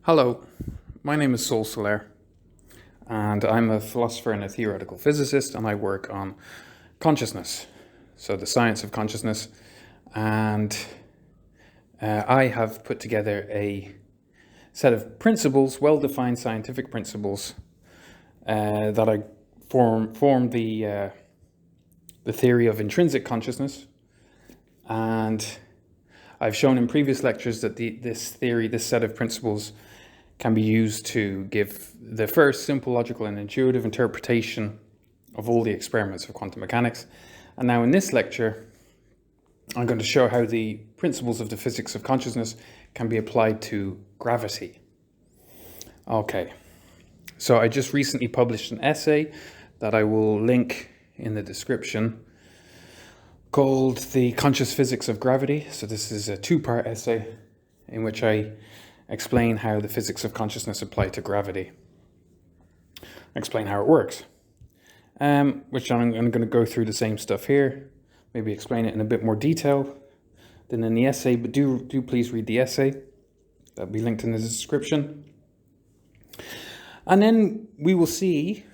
Hello, my name is Sol Soler, and I'm a philosopher and a theoretical physicist, and I work on consciousness, so the science of consciousness, and I have put together a set of principles, well-defined scientific principles, that I form the theory of intrinsic consciousness, and I've shown in previous lectures that this set of principles can be used to give the first simple, logical, and intuitive interpretation of all the experiments of quantum mechanics. And now in this lecture, I'm going to show how the principles of the physics of consciousness can be applied to gravity. Okay, so I just recently published an essay that I will link in the description called The Conscious Physics of Gravity. So this is a two-part essay in which I explain how the physics of consciousness apply to gravity. Explain how it works. Which I'm going to go through the same stuff here, maybe explain it in a bit more detail than in the essay, but do please read the essay. That'll be linked in the description. And then we will see,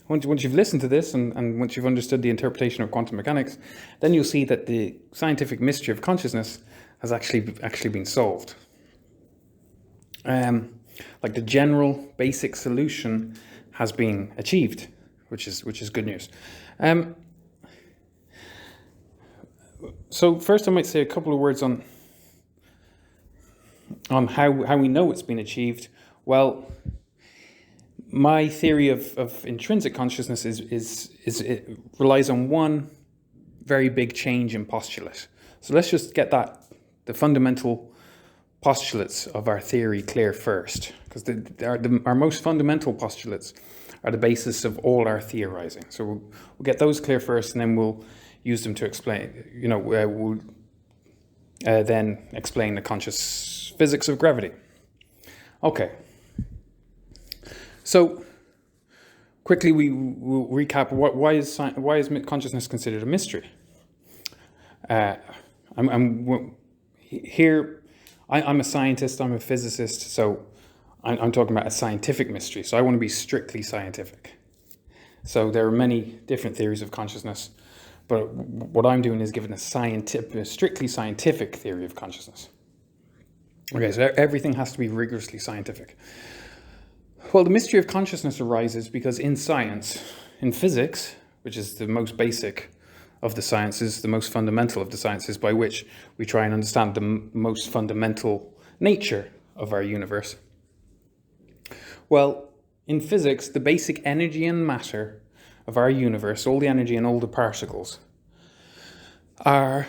once you've listened to this and once you've understood the interpretation of quantum mechanics, then you'll see that the scientific mystery of consciousness has actually been solved. Like the general basic solution has been achieved, which is good news. So first I might say a couple of words on how we know it's been achieved. Well, my theory of intrinsic consciousness it relies on one very big change in postulate. So let's just get the fundamental postulates of our theory clear first, because our most fundamental postulates are the basis of all our theorizing. So we'll get those clear first, and then we'll use them to explain, we'll then explain the conscious physics of gravity. Okay. So quickly we'll recap why is consciousness considered a mystery? I'm a scientist, I'm a physicist, so I'm talking about a scientific mystery. So I want to be strictly scientific. So there are many different theories of consciousness, but what I'm doing is giving a strictly scientific theory of consciousness. Okay, so everything has to be rigorously scientific. Well, the mystery of consciousness arises because in science, in physics, which is the most basic of the sciences, the most fundamental of the sciences, by which we try and understand the most fundamental nature of our universe. Well, in physics, the basic energy and matter of our universe, all the energy and all the particles, are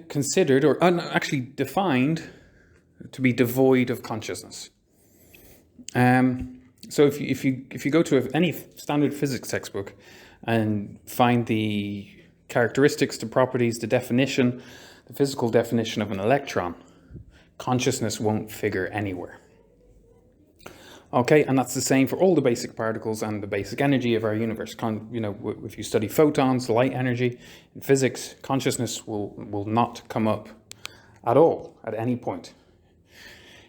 considered or actually defined to be devoid of consciousness. So if you go to any standard physics textbook and find the characteristics, the properties, the definition, the physical definition of an electron, consciousness won't figure anywhere. Okay, and that's the same for all the basic particles and the basic energy of our universe. If you study photons, light energy, in physics, consciousness will not come up at all at any point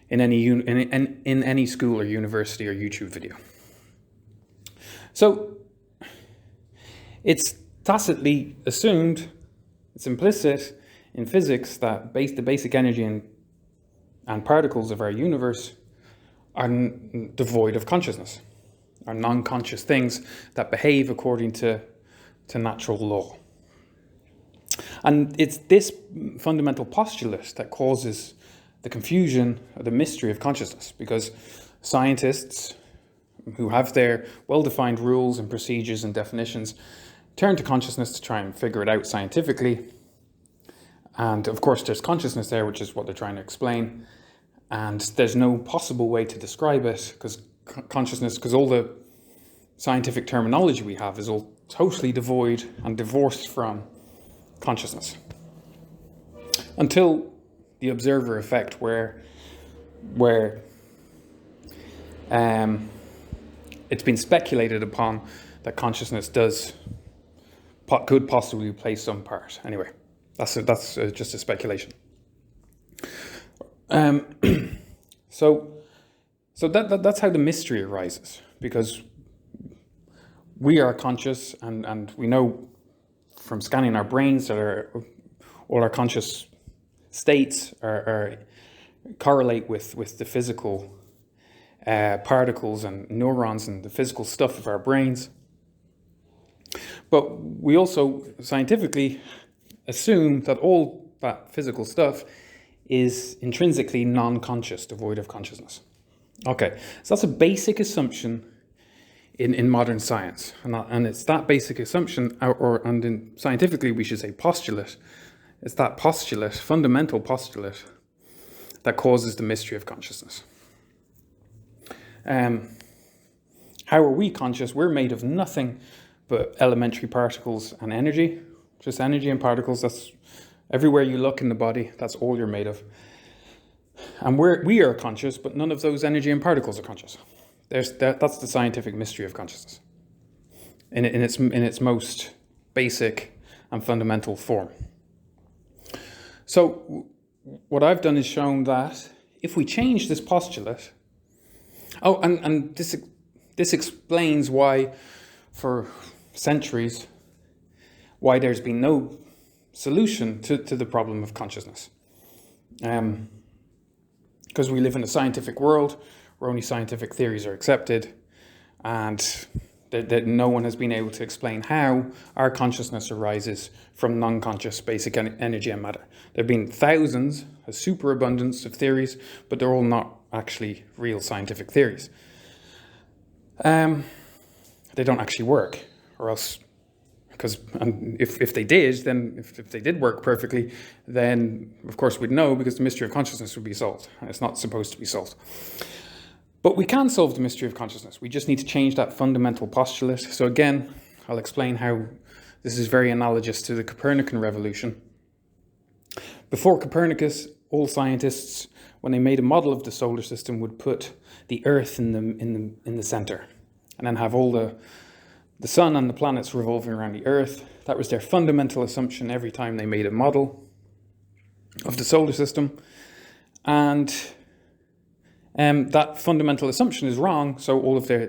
in any school or university or YouTube video. So it's tacitly assumed, it's implicit in physics that the basic energy and particles of our universe are devoid of consciousness, are non-conscious things that behave according to natural law. And it's this fundamental postulate that causes the confusion or the mystery of consciousness, because scientists who have their well-defined rules and procedures and definitions turn to consciousness to try and figure it out scientifically. And of course there's consciousness there, which is what they're trying to explain. And there's no possible way to describe it, because all the scientific terminology we have is all totally devoid and divorced from consciousness. Until the observer effect, where it's been speculated upon that consciousness could possibly play some part. Anyway, that's just a speculation. So So that's how the mystery arises, because we are conscious, and we know from scanning our brains that all our conscious states correlate with the physical particles and neurons and the physical stuff of our brains. But we also scientifically assume that all that physical stuff is intrinsically non-conscious, devoid of consciousness. Okay, so that's a basic assumption in modern science, and it's that basic assumption, scientifically we should say postulate. It's that postulate, fundamental postulate, that causes the mystery of consciousness. How are we conscious? We're made of nothing but elementary particles and energy, just energy and particles. That's everywhere you look in the body, that's all you're made of. And we are conscious, but none of those energy and particles are conscious. That's the scientific mystery of consciousness in its most basic and fundamental form. So what I've done is shown that if we change this postulate, and this explains why for centuries why there's been no solution to the problem of consciousness. Because we live in a scientific world where only scientific theories are accepted, and that no one has been able to explain how our consciousness arises from non-conscious basic energy and matter. There have been thousands, a superabundance of theories, but they're all not actually real scientific theories. They don't actually work, or else, because if they did, then if they did work perfectly, then of course we'd know, because the mystery of consciousness would be solved, and it's not supposed to be solved. But we can solve the mystery of consciousness. We just need to change that fundamental postulate. So again, I'll explain how this is very analogous to the Copernican revolution. Before Copernicus, all scientists, when they made a model of the solar system, would put the Earth in the center, and then have all the sun and the planets revolving around the Earth. That was their fundamental assumption every time they made a model of the solar system. And that fundamental assumption is wrong, so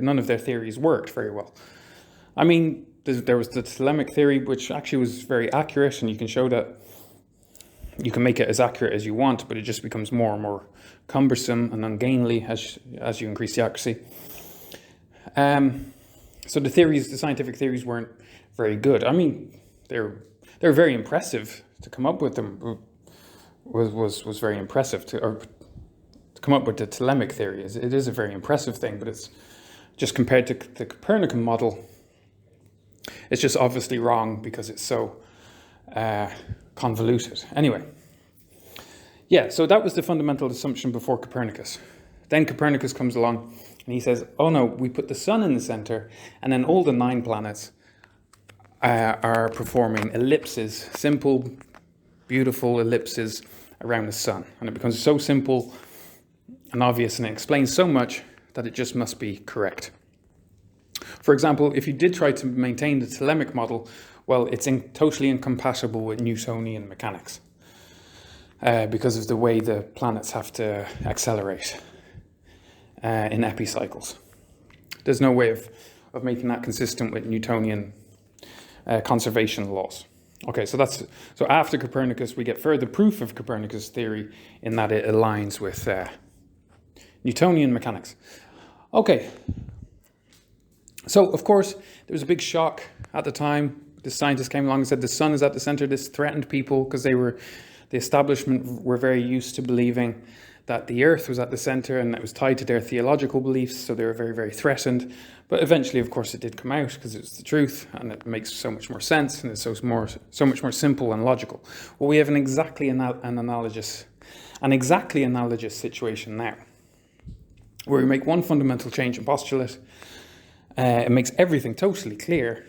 none of their theories worked very well. I mean, there was the Thelemic theory, which actually was very accurate, and you can show that you can make it as accurate as you want, but it just becomes more and more cumbersome and ungainly as you increase the accuracy. So the scientific theories weren't very good. I mean, they're very impressive. To come up with them was very impressive. To come up with the Thelemic theory, it is a very impressive thing, but it's just compared to the Copernican model, it's just obviously wrong because it's so convoluted. Anyway, yeah, so that was the fundamental assumption before Copernicus. Then Copernicus comes along and he says, oh no, we put the sun in the center, and then all the 9 planets are performing ellipses, simple, beautiful ellipses around the sun. And it becomes so simple and obvious, and it explains so much that it just must be correct. For example, if you did try to maintain the Thelemic model, well, it's totally incompatible with Newtonian mechanics because of the way the planets have to accelerate in epicycles. There's no way of making that consistent with Newtonian conservation laws. Okay, so after Copernicus, we get further proof of Copernicus' theory in that it aligns with Newtonian mechanics. Okay, so of course there was a big shock at the time. The scientist came along and said the sun is at the center. This threatened people because the establishment were very used to believing that the earth was at the center, and it was tied to their theological beliefs, so they were very, very threatened. But eventually, of course, it did come out because it's the truth, and it makes so much more sense, and it's so much more simple and logical. Well, we have an exactly analogous situation now, where we make one fundamental change in postulate. It makes everything totally clear.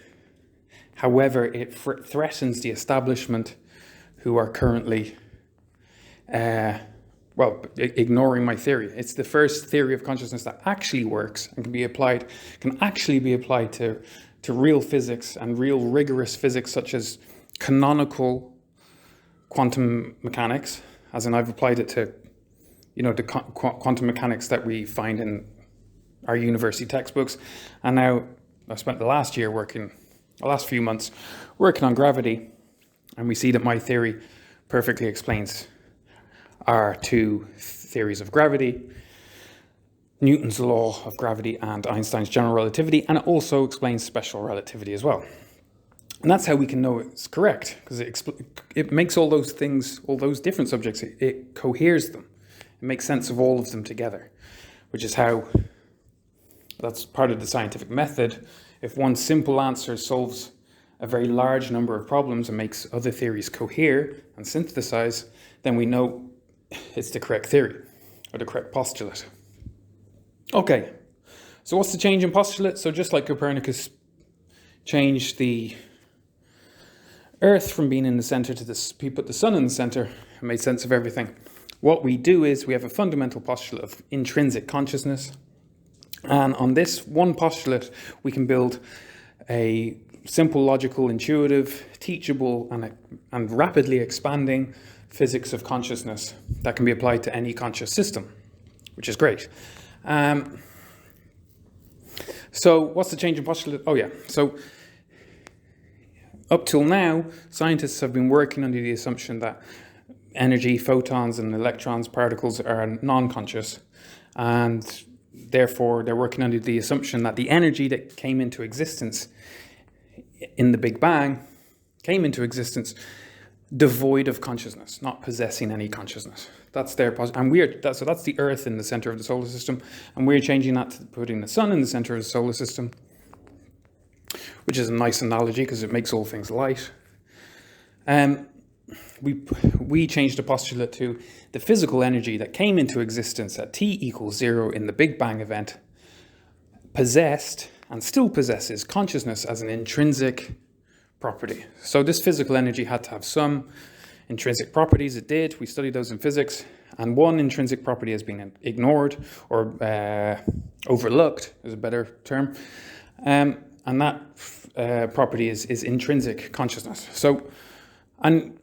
However, it threatens the establishment, who are currently ignoring my theory. It's the first theory of consciousness that actually works and can actually be applied to real physics and real rigorous physics, such as canonical quantum mechanics, as in I've applied it to the quantum mechanics that we find in our university textbooks. And now I've spent the last few months working on gravity, and we see that my theory perfectly explains our two theories of gravity, Newton's law of gravity and Einstein's general relativity, and it also explains special relativity as well. And that's how we can know it's correct, because it makes all those things, all those different subjects, it coheres them. It makes sense of all of them together, which is how, that's part of the scientific method. If one simple answer solves a very large number of problems and makes other theories cohere and synthesize, then we know it's the correct theory or the correct postulate. Okay, so what's the change in postulate? So just like Copernicus changed the Earth from being in the center to this, he put the sun in the center and made sense of everything. What we do is we have a fundamental postulate of intrinsic consciousness. And on this one postulate, we can build a simple, logical, intuitive, teachable, and rapidly expanding physics of consciousness that can be applied to any conscious system, which is great. So what's the change in postulate? Oh yeah, so up till now, scientists have been working under the assumption that energy, photons and electrons, particles are non-conscious, and therefore they're working under the assumption that the energy that came into existence in the Big Bang came into existence devoid of consciousness, not possessing any consciousness. That's their so that's the Earth in the center of the solar system, and we're changing that to putting the sun in the center of the solar system, which is a nice analogy because it makes all things light. We changed the postulate to the physical energy that came into existence at t equals 0 in the Big Bang event possessed and still possesses consciousness as an intrinsic property. So this physical energy had to have some intrinsic properties. It did. We studied those in physics. And one intrinsic property has been ignored or overlooked, is a better term. And that property is intrinsic consciousness. So, and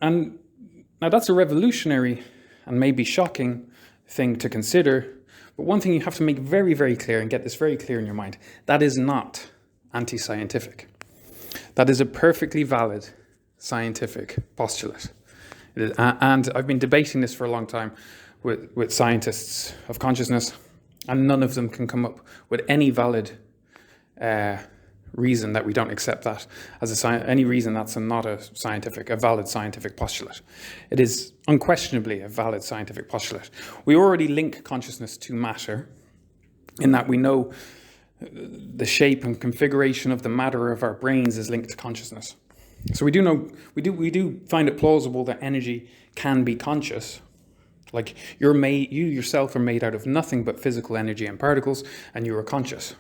now that's a revolutionary and maybe shocking thing to consider. But one thing you have to make very, very clear and get this very clear in your mind, that is not anti-scientific. That is a perfectly valid scientific postulate. And I've been debating this for a long time with scientists of consciousness, and none of them can come up with any valid reason that we don't accept that as any reason that's not a valid scientific postulate. It is unquestionably a valid scientific postulate. We already link consciousness to matter, in that we know the shape and configuration of the matter of our brains is linked to consciousness. So we do find it plausible that energy can be conscious. Like you yourself are made out of nothing but physical energy and particles, and you are conscious.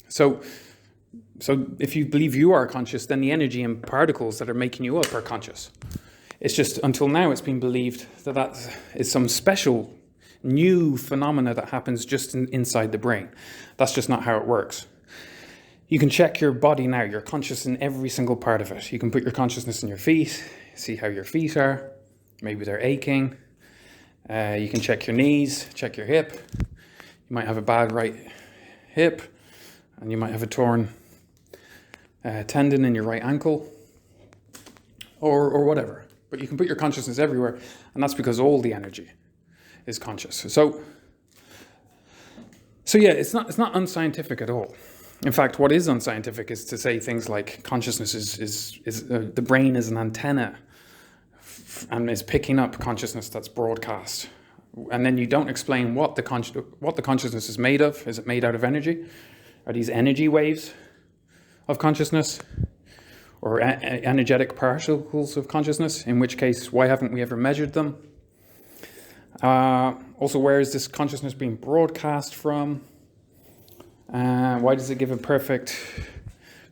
So if you believe you are conscious, then the energy and particles that are making you up are conscious. It's just until now it's been believed that that is some special new phenomena that happens just inside the brain. That's just not how it works. You can check your body now. You're conscious in every single part of it. You can put your consciousness in your feet, see how your feet are. Maybe they're aching. You can check your knees, check your hip. You might have a bad right hip, and you might have a torn tendon in your right ankle, or whatever. But you can put your consciousness everywhere, and that's because all the energy is conscious. So yeah, it's not unscientific at all. In fact, what is unscientific is to say things like consciousness is the brain is an antenna and is picking up consciousness that's broadcast. And then you don't explain what the consciousness is made of. Is it made out of energy? Are these energy waves of consciousness? Or energetic particles of consciousness? In which case, why haven't we ever measured them? Also, where is this consciousness being broadcast from? Why does it give a perfect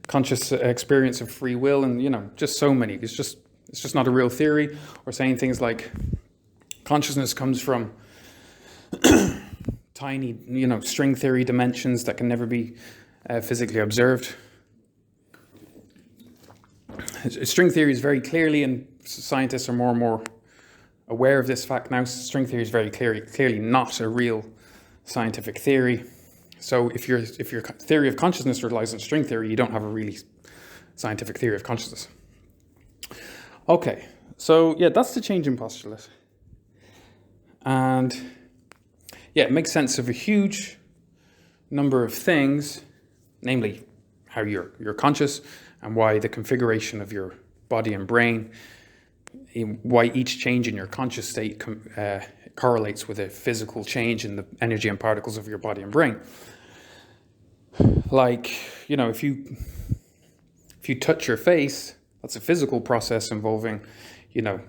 conscious experience of free will? And, just so many. It's just not a real theory. Or saying things like consciousness comes from tiny, string theory dimensions that can never be physically observed. String theory is very clearly, and scientists are more and more aware of this fact now. String theory is very clearly not a real scientific theory. So if your theory of consciousness relies on string theory, you don't have a really scientific theory of consciousness. Okay, so yeah, that's the change in postulate. And yeah, it makes sense of a huge number of things, namely how you're conscious and why the configuration of your body and brain, why each change in your conscious state correlates with a physical change in the energy and particles of your body and brain. Like, you know, if you touch your face, that's a physical process involving, you know,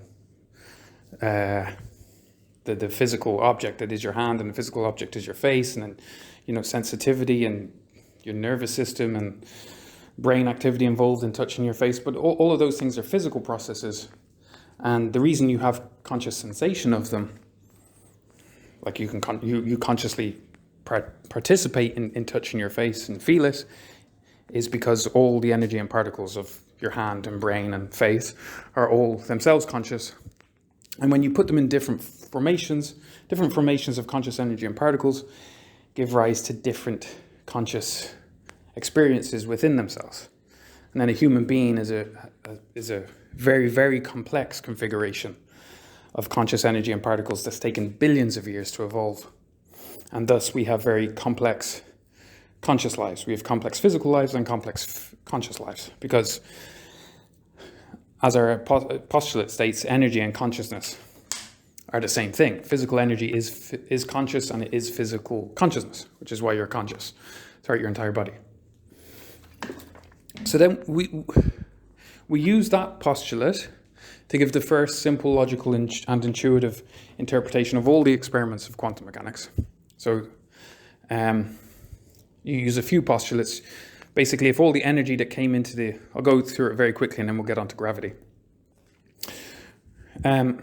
the physical object that is your hand, and the physical object is your face, and then, you know, sensitivity and your nervous system and brain activity involved in touching your face. But all of those things are physical processes. And the reason you have conscious sensation of them, like you consciously participate in touching your face and feel it, is because all the energy and particles of your hand and brain and face are all themselves conscious. And when you put them in different formations of conscious energy and particles give rise to different conscious experiences within themselves. And then a human being is a very, very complex configuration of conscious energy and particles that's taken billions of years to evolve. And thus we have very complex conscious lives. We have complex physical lives and complex conscious lives, because as our postulate states, energy and consciousness are the same thing. Physical energy is conscious, and it is physical consciousness, which is why you're conscious throughout your entire body. So then we use that postulate to give the first simple, logical, and intuitive interpretation of all the experiments of quantum mechanics. So you use a few postulates. Basically, if all the energy that came into I'll go through it very quickly and then we'll get on to gravity. But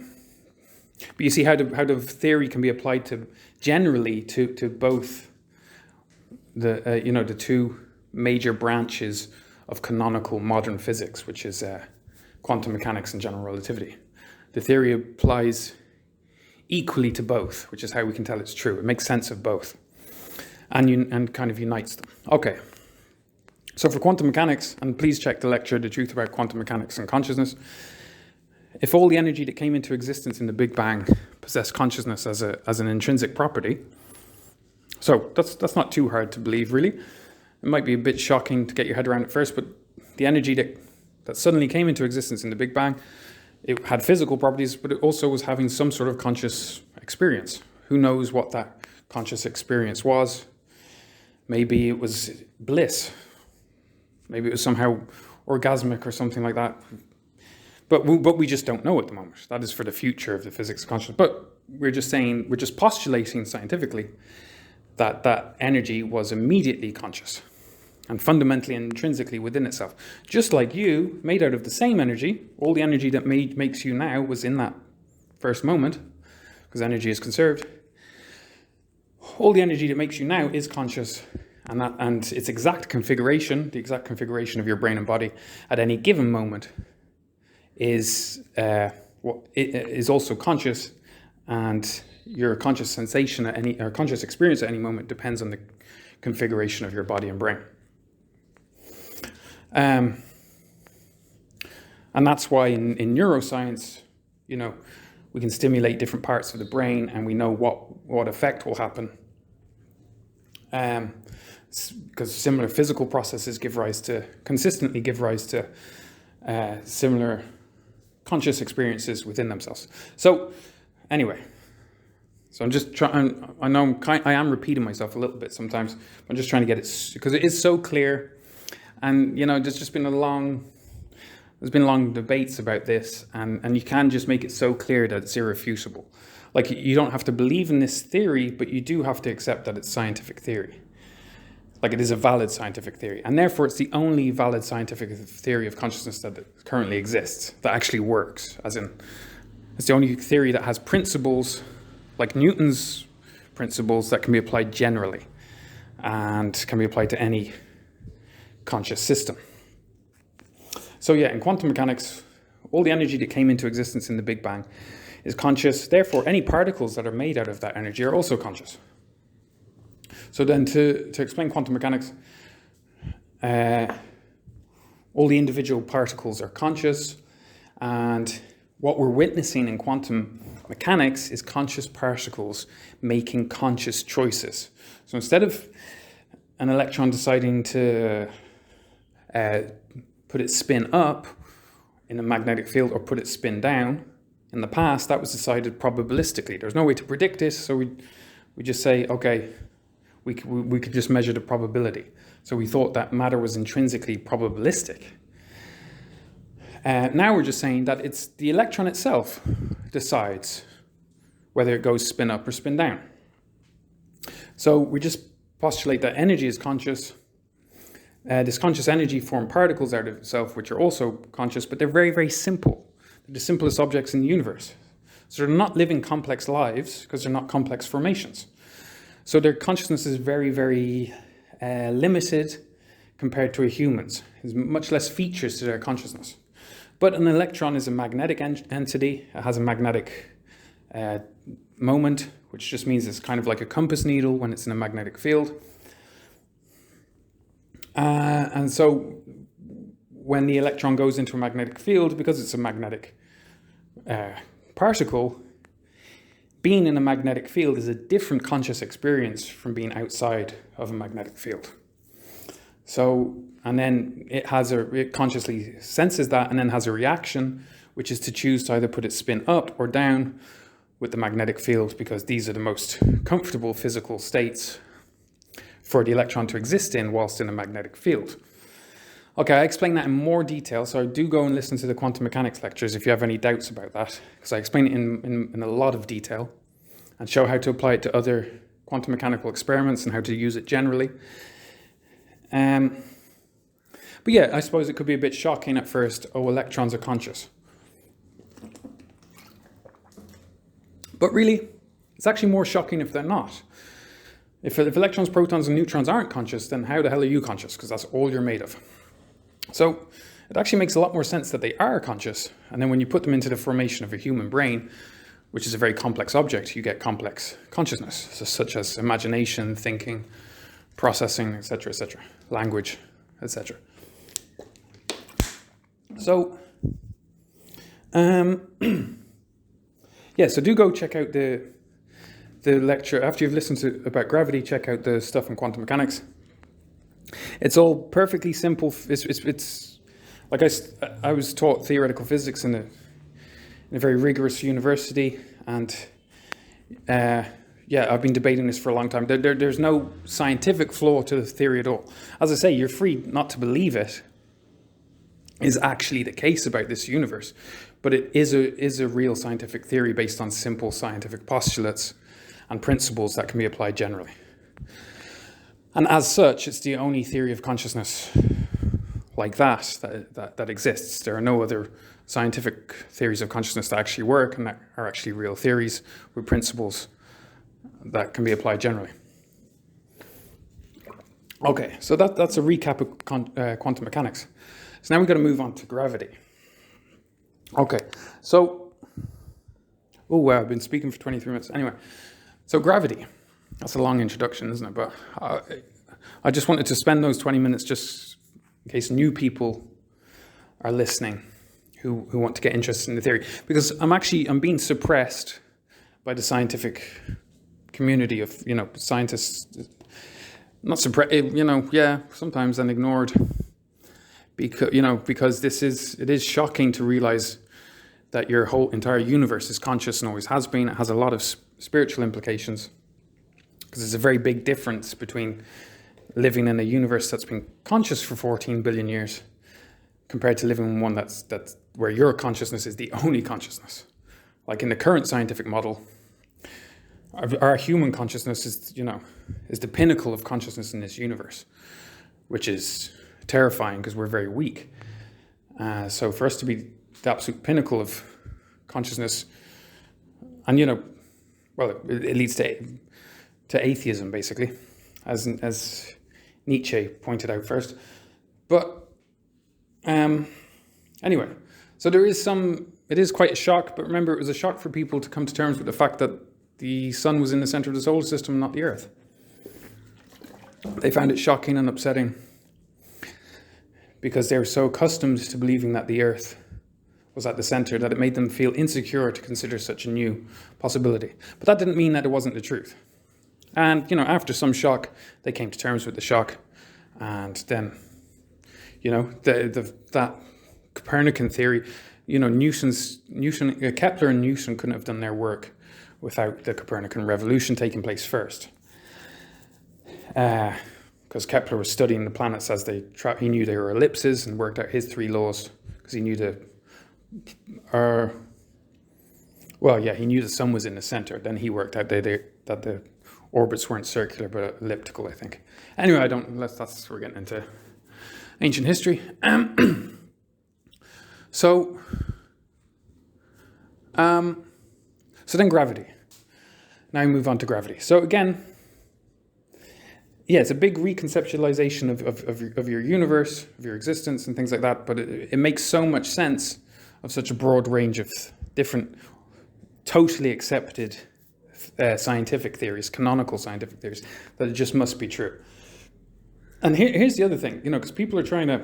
you see how the theory can be applied generally to both the two major branches of canonical modern physics, which is quantum mechanics and general relativity. The theory applies equally to both, which is how we can tell it's true. It makes sense of both and kind of unites them. Okay. So for quantum mechanics, and please check the lecture, The Truth About Quantum Mechanics and Consciousness, if all the energy that came into existence in the Big Bang possessed consciousness as an intrinsic property, so that's not too hard to believe, really. It might be a bit shocking to get your head around at first, but the energy that suddenly came into existence in the Big Bang, it had physical properties, but it also was having some sort of conscious experience. Who knows what that conscious experience was? Maybe it was bliss. Maybe it was somehow orgasmic or something like that. But we just don't know at the moment. That is for the future of the physics of consciousness. But we're just postulating scientifically that energy was immediately conscious and fundamentally and intrinsically within itself. Just like you, made out of the same energy, all the energy that makes you now was in that first moment, because energy is conserved. All the energy that makes you now is conscious, and its exact configuration, the exact configuration of your brain and body at any given moment is also conscious, and your conscious sensation or conscious experience at any moment depends on the configuration of your body and brain. And that's why in neuroscience, we can stimulate different parts of the brain, and we know what effect will happen. Because similar physical processes consistently give rise to similar conscious experiences within themselves. So anyway, I'm just trying, I know I am repeating myself a little bit sometimes. I'm just trying to get it, because it is so clear. And, there's been long debates about this, and you can just make it so clear that it's irrefutable. Like, you don't have to believe in this theory, but you do have to accept that it's scientific theory. Like, it is a valid scientific theory. And therefore, it's the only valid scientific theory of consciousness that currently exists, that actually works. As in, it's the only theory that has principles, like Newton's principles, that can be applied generally and can be applied to any conscious system. So yeah, in quantum mechanics, all the energy that came into existence in the Big Bang is conscious. Therefore, any particles that are made out of that energy are also conscious. So then to explain quantum mechanics, all the individual particles are conscious, and what we're witnessing in quantum mechanics is conscious particles making conscious choices. So instead of an electron deciding to put its spin up in a magnetic field or put its spin down, in the past that was decided probabilistically. There's no way to predict it, so we just say, okay, we could just measure the probability. So we thought that matter was intrinsically probabilistic. Now we're just saying that it's the electron itself decides whether it goes spin up or spin down. So we just postulate that energy is conscious. This conscious energy form particles out of itself, which are also conscious, but they're very, very simple. They're the simplest objects in the universe. So they're not living complex lives because they're not complex formations. So their consciousness is very, very limited compared to a human's. There's much less features to their consciousness. But an electron is a magnetic entity. It has a magnetic moment, which just means it's kind of like a compass needle when it's in a magnetic field. And so when the electron goes into a magnetic field, because it's a magnetic particle, being in a magnetic field is a different conscious experience from being outside of a magnetic field. So, and then it consciously senses that and then has a reaction, which is to choose to either put its spin up or down with the magnetic field, because these are the most comfortable physical states for the electron to exist in whilst in a magnetic field. Okay, I explain that in more detail, so do go and listen to the quantum mechanics lectures if you have any doubts about that, because I explain it in a lot of detail and show how to apply it to other quantum mechanical experiments and how to use it generally. But yeah, I suppose it could be a bit shocking at first, oh, electrons are conscious. But really, it's actually more shocking if they're not. If electrons, protons, and neutrons aren't conscious, then how the hell are you conscious? Because that's all you're made of. So it actually makes a lot more sense that they are conscious. And then when you put them into the formation of a human brain, which is a very complex object, you get complex consciousness, such as imagination, thinking, processing, etc., language, etc. So, yeah, so do go check out the lecture. After you've listened to about gravity, check out the stuff in quantum mechanics. It's all perfectly simple. It's like I was taught theoretical physics in a very rigorous university, and yeah, I've been debating this for a long time. There's no scientific flaw to the theory at all. As I say, you're free not to believe it is actually the case about this universe, but it is a real scientific theory based on simple scientific postulates and principles that can be applied generally. And as such, it's the only theory of consciousness like that exists. There are no other scientific theories of consciousness that actually work and that are actually real theories with principles that can be applied generally. Okay, so that's a recap of quantum mechanics. So now we've got to move on to gravity. Okay, so, oh wow, I've been speaking for 23 minutes. Anyway, so gravity. That's a long introduction, isn't it? But I just wanted to spend those 20 minutes just in case new people are listening who want to get interested in the theory. Because I'm being suppressed by the scientific community of, scientists. Not suppressed, sometimes and ignored. Because it is shocking to realize that your whole entire universe is conscious and always has been. It has a lot of spiritual implications. Because there's a very big difference between living in a universe that's been conscious for 14 billion years compared to living in one that's where your consciousness is the only consciousness. Like in the current scientific model, our human consciousness is the pinnacle of consciousness in this universe, which is terrifying because we're very weak. So for us to be the absolute pinnacle of consciousness, and it leads to atheism, basically, as Nietzsche pointed out first. But anyway, so there is some it is quite a shock, but remember, it was a shock for people to come to terms with the fact that the sun was in the center of the solar system, not the Earth. They found it shocking and upsetting because they were so accustomed to believing that the Earth was at the center that it made them feel insecure to consider such a new possibility. But that didn't mean that it wasn't the truth. And, after some shock, they came to terms with the shock. And then, that Copernican theory, Kepler and Newton couldn't have done their work without the Copernican revolution taking place first. Because Kepler was studying the planets as he knew they were ellipses and worked out his 3 laws, because he knew he knew the sun was in the center. Then he worked out that the orbits weren't circular but elliptical, I think. Anyway, we're getting into ancient history. So then gravity. Now we move on to gravity. So again, it's a big reconceptualization of your universe, of your existence and things like that, but it makes so much sense of such a broad range of different, totally accepted scientific theories, canonical scientific theories, that it just must be true. And here's the other thing, because people are trying to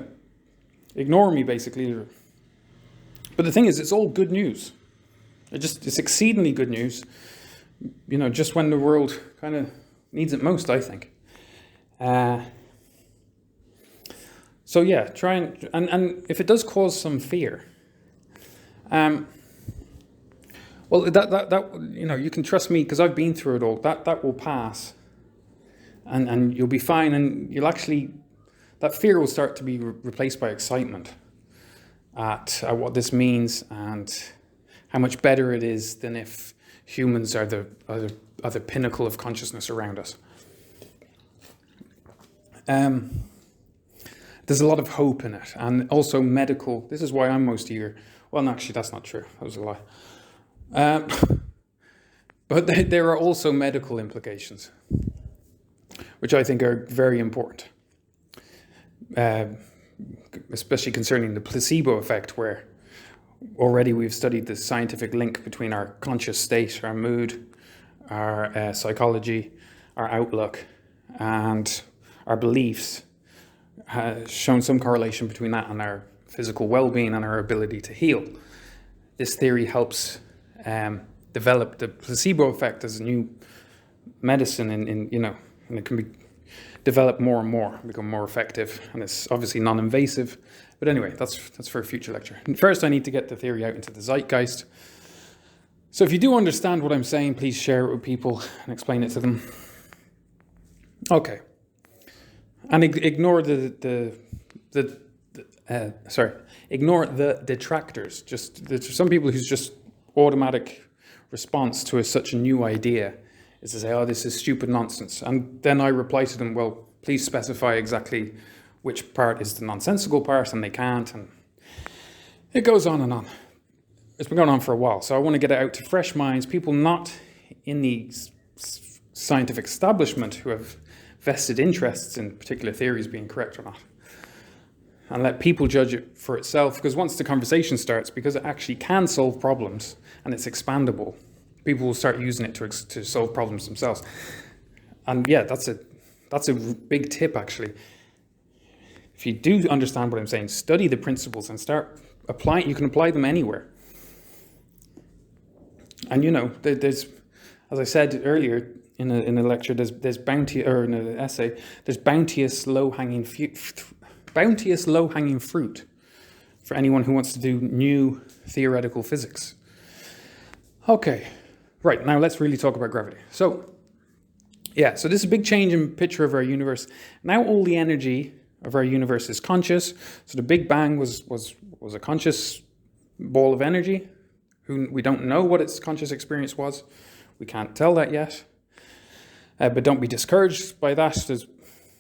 ignore me, basically. But the thing is, it's all good news. It's exceedingly good news, just when the world kind of needs it most, I think. Try and if it does cause some fear, you can trust me because I've been through it all. That will pass, and you'll be fine, and that fear will start to be replaced by excitement at what this means and how much better it is than if humans are the pinnacle of consciousness around us. There's a lot of hope in it, and also medical. This is why I'm most eager. Well, no, actually, that's not true. That was a lie. But there are also medical implications, which I think are very important, especially concerning the placebo effect, where already we've studied the scientific link between our conscious state, our mood, our psychology, our outlook, and our beliefs, has shown some correlation between that and our physical well-being and our ability to heal. This theory helps develop the placebo effect as a new medicine, and it can be developed more and more, become more effective, and it's obviously non-invasive. But anyway, that's for a future lecture. And first, I need to get the theory out into the zeitgeist. So if you do understand what I'm saying, please share it with people and explain it to them. Okay. And ignore ignore the detractors. There's some people whose just automatic response to such a new idea is to say, "Oh, this is stupid nonsense." And then I reply to them, "Well, please specify exactly which part is the nonsensical part," and they can't. And it goes on and on. It's been going on for a while, so I want to get it out to fresh minds, people not in the scientific establishment who have vested interests in particular theories being correct or not, and let people judge it for itself, because once the conversation starts, because it actually can solve problems and it's expandable, people will start using it to solve problems themselves. And that's a big tip, actually. If you do understand what I'm saying, study the principles and start applying. You can apply them anywhere. And there's, as I said earlier in a lecture, there's bounty, or in an essay, there's bounteous low-hanging fruit for anyone who wants to do new theoretical physics. Okay, right, now let's really talk about gravity. So this is a big change in picture of our universe. Now all the energy of our universe is conscious. So the Big Bang was a conscious ball of energy. We don't know what its conscious experience was. We can't tell that yet. But don't be discouraged by that.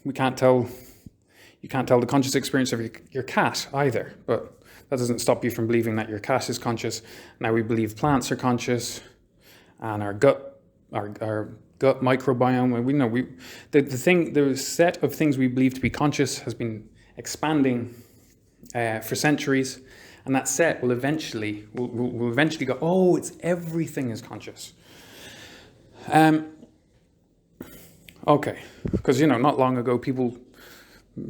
You can't tell the conscious experience of your cat either. But that doesn't stop you from believing that your cat is conscious. Now we believe plants are conscious, and our gut microbiome. The set of things we believe to be conscious has been expanding for centuries, And that set will eventually go, oh, it's everything is conscious. Okay, because not long ago,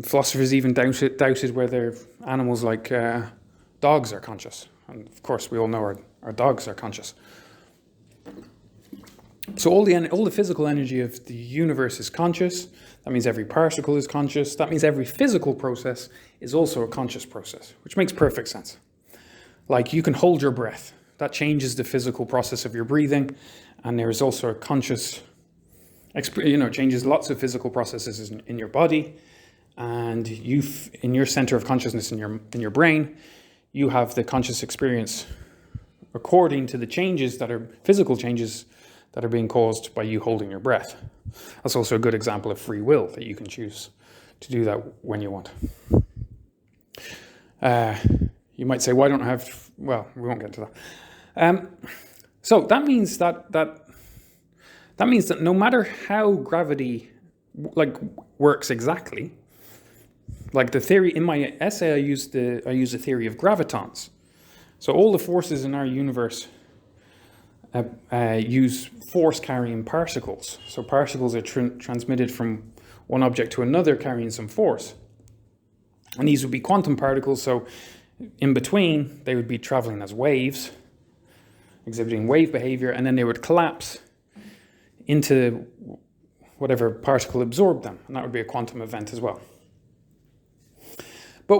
philosophers even doubted whether animals like dogs are conscious, and of course we all know our dogs are conscious. So all the physical energy of the universe is conscious. That means every particle is conscious. That means every physical process is also a conscious process, which makes perfect sense. Like you can hold your breath. That changes the physical process of your breathing, and there is also a conscious, changes lots of physical processes in your body, and in your center of consciousness in your brain, you have the conscious experience according to the changes that are physical changes that are being caused by you holding your breath. That's also a good example of free will, that you can choose to do that when you want. You might say, why don't I have, well, we won't get into that. So that means that no matter how gravity works exactly, like the theory in my essay, I use the theory of gravitons. So all the forces in our universe use force-carrying particles. So particles are transmitted from one object to another carrying some force. And these would be quantum particles, so in between, they would be traveling as waves, exhibiting wave behavior, and then they would collapse into whatever particle absorbed them, and that would be a quantum event as well. But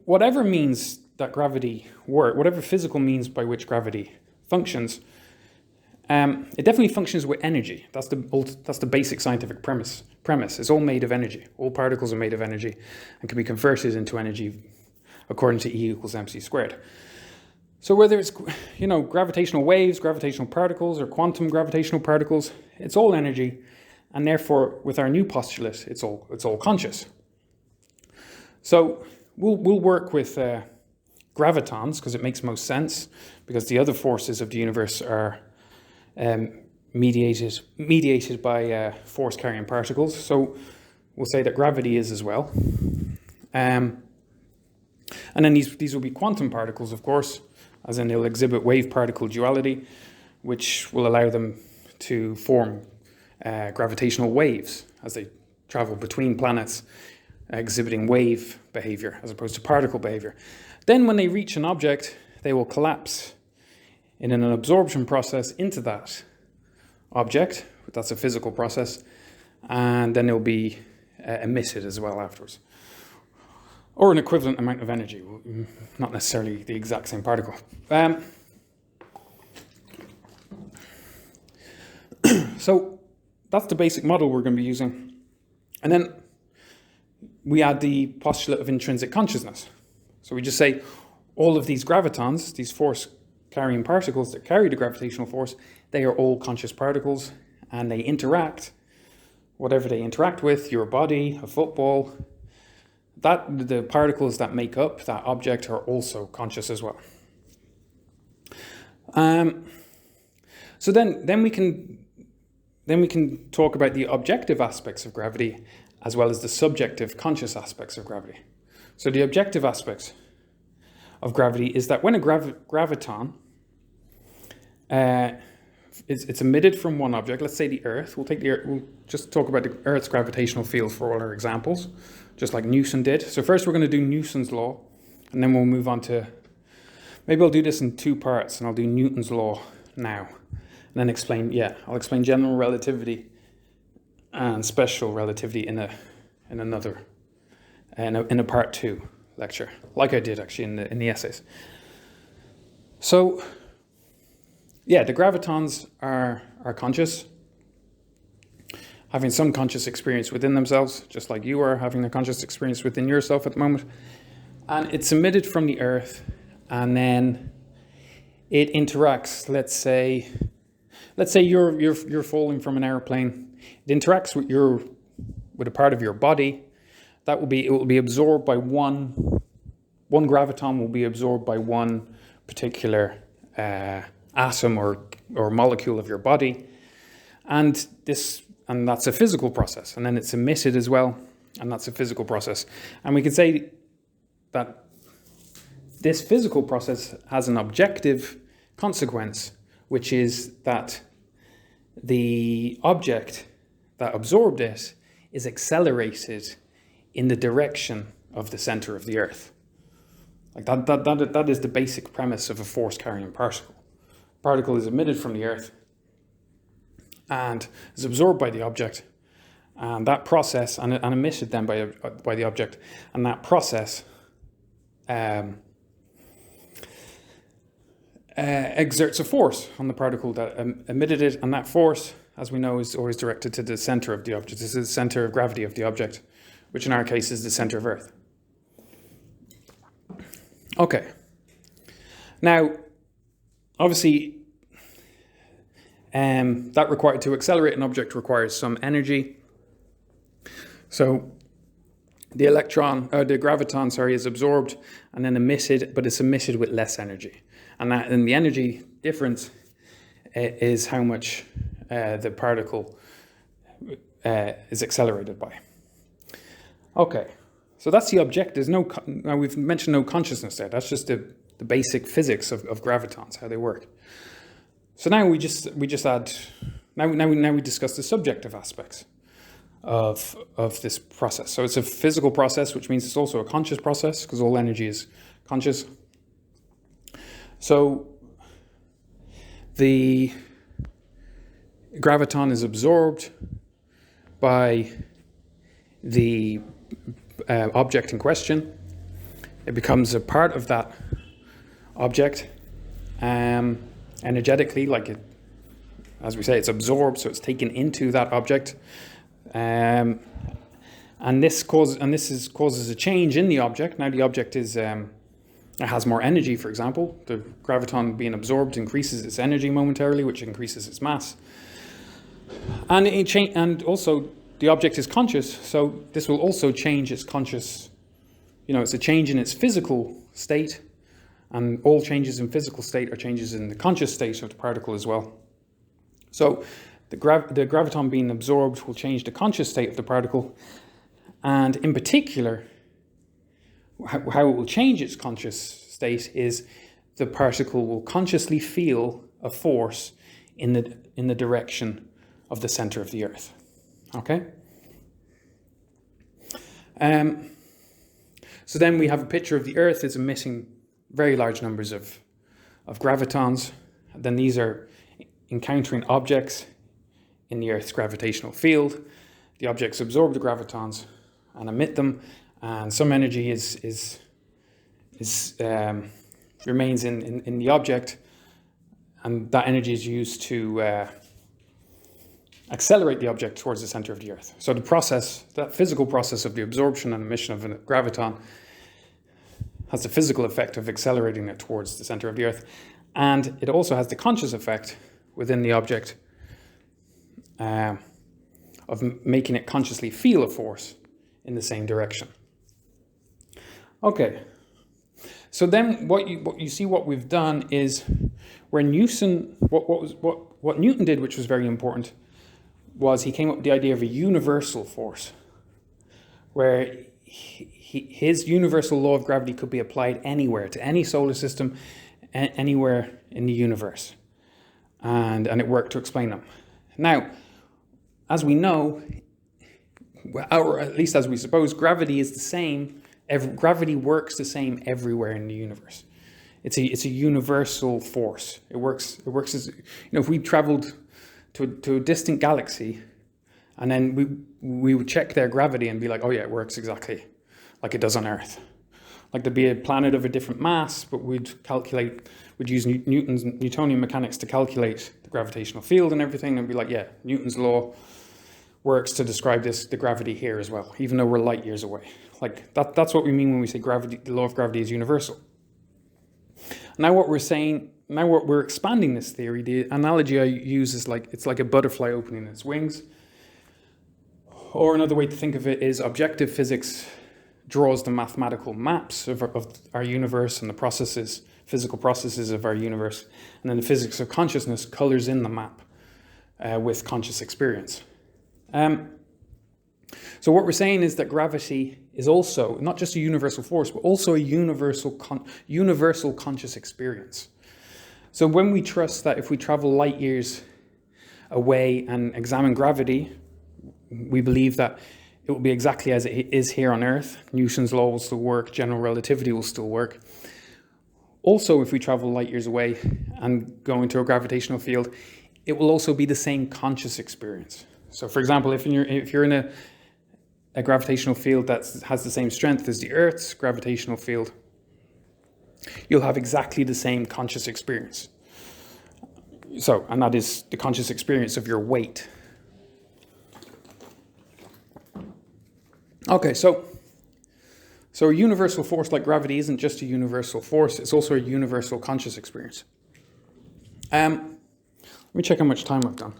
whatever means that gravity works, whatever physical means by which gravity functions, it definitely functions with energy. That's the basic scientific premise. It's all made of energy. All particles are made of energy and can be converted into energy according to E equals mc squared. So whether it's gravitational waves, gravitational particles, or quantum gravitational particles, it's all energy, and therefore with our new postulate, it's all conscious. So we'll work with gravitons because it makes most sense, because the other forces of the universe are mediated by force-carrying particles. So we'll say that gravity is as well. And then these will be quantum particles, of course, as in they'll exhibit wave-particle duality, which will allow them to form gravitational waves as they travel between planets, exhibiting wave behavior as opposed to particle behavior. Then when they reach an object, they will collapse in an absorption process into that object. That's a physical process. And then they'll be emitted as well afterwards. Or an equivalent amount of energy, not necessarily the exact same particle. So that's the basic model we're going to be using. And then we add the postulate of intrinsic consciousness. So we just say all of these gravitons, these force-carrying particles that carry the gravitational force, they are all conscious particles, and they interact, whatever they interact with, your body, a football, the particles that make up that object are also conscious as well. So then we can talk about the objective aspects of gravity as well as the subjective conscious aspects of gravity. So the objective aspects of gravity is that when a graviton it's emitted from one object, let's say the Earth. We'll just talk about the Earth's gravitational field for all our examples, just like Newton did. So first we're going to do Newton's law, and then we'll move on to, maybe I'll do this in two parts, and I'll do Newton's law now, and then I'll explain general relativity and special relativity in a part 2 lecture, like I did actually in the essays. So yeah, the gravitons are conscious, having some conscious experience within themselves, just like you are having a conscious experience within yourself at the moment. And it's emitted from the Earth, and then it interacts. Let's say you're falling from an airplane. It interacts with a part of your body. It will be absorbed by one graviton will be absorbed by one particular atom or molecule of your body, and that's a physical process, and then it's emitted as well, and that's a physical process. And we can say that this physical process has an objective consequence, which is that the object that absorbed it is accelerated in the direction of the center of the Earth. Like that is the basic premise of a force-carrying particle. Particle is emitted from the Earth and is absorbed by the object, and that process, and emitted then by the object, and that process exerts a force on the particle that emitted it, and that force, as we know, is always directed to the center of the object. This is the center of gravity of the object, which in our case is the center of Earth. Okay. Now, obviously, to accelerate an object requires some energy. So the graviton, is absorbed and then emitted, but it's emitted with less energy. And the energy difference is how much the particle is accelerated by. Okay, so that's the object. Now we've mentioned no consciousness there. That's just the basic physics of gravitons, how they work. So now we discuss the subjective aspects of this process. So it's a physical process, which means it's also a conscious process, because all energy is conscious. So the graviton is absorbed by the object in question. It becomes a part of that object energetically, as we say, it's absorbed, so it's taken into that object. And this causes a change in the object. Now the object has more energy, for example. The graviton being absorbed increases its energy momentarily, which increases its mass. And also the object is conscious, so this will also change its conscious, it's a change in its physical state, and all changes in physical state are changes in the conscious state of the particle as well. So the graviton being absorbed will change the conscious state of the particle, and in particular, how it will change its conscious state is the particle will consciously feel a force in the direction of the center of the Earth. Okay? So then we have a picture of the Earth is emitting very large numbers of gravitons. Then these are encountering objects in the Earth's gravitational field. The objects absorb the gravitons and emit them, and some energy remains in the object, and that energy is used to accelerate the object towards the center of the Earth. So the process, that physical process of the absorption and emission of a graviton, has the physical effect of accelerating it towards the center of the Earth, and it also has the conscious effect within the object of making it consciously feel a force in the same direction. Okay, so then what we've done is where Newton, what Newton did, which was very important, was he came up with the idea of a universal force, where his universal law of gravity could be applied anywhere, to any solar system, anywhere in the universe, and it worked to explain them. Now, as we know, or at least as we suppose, gravity is the same. Gravity works the same everywhere in the universe. It's a universal force. It works as, if we traveled to a distant galaxy, and then we would check their gravity and be like, oh yeah, it works exactly like it does on Earth. Like there'd be a planet of a different mass, but we'd use Newtonian mechanics to calculate the gravitational field and everything, and be like, yeah, Newton's law works to describe the gravity here as well, even though we're light years away. Like that's what we mean when we say gravity. The law of gravity is universal. Now what we're expanding this theory, the analogy I use is it's like a butterfly opening its wings. Or another way to think of it is objective physics draws the mathematical maps of our universe and the physical processes of our universe. And then the physics of consciousness colors in the map with conscious experience. So what we're saying is that gravity is also not just a universal force, but also a universal conscious experience. So when we trust that if we travel light years away and examine gravity, we believe that it will be exactly as it is here on Earth. Newton's law will still work, general relativity will still work. Also, if we travel light years away and go into a gravitational field, it will also be the same conscious experience. So for example, if you're in a gravitational field that has the same strength as the Earth's gravitational field, you'll have exactly the same conscious experience. So, and that is the conscious experience of your weight. Okay, so a universal force like gravity isn't just a universal force, it's also a universal conscious experience. Let me check how much time I've done.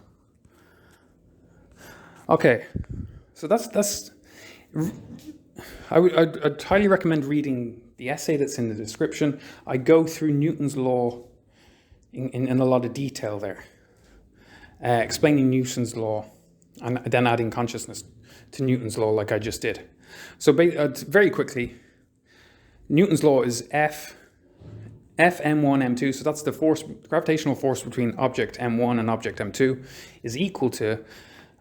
Okay, so I'd highly recommend reading the essay that's in the description. I go through Newton's law in a lot of detail there, explaining Newton's law and then adding consciousness to Newton's law like I just did. So very quickly, Newton's law is F m1 m2, so that's the gravitational force between object m1 and object m2 is equal to,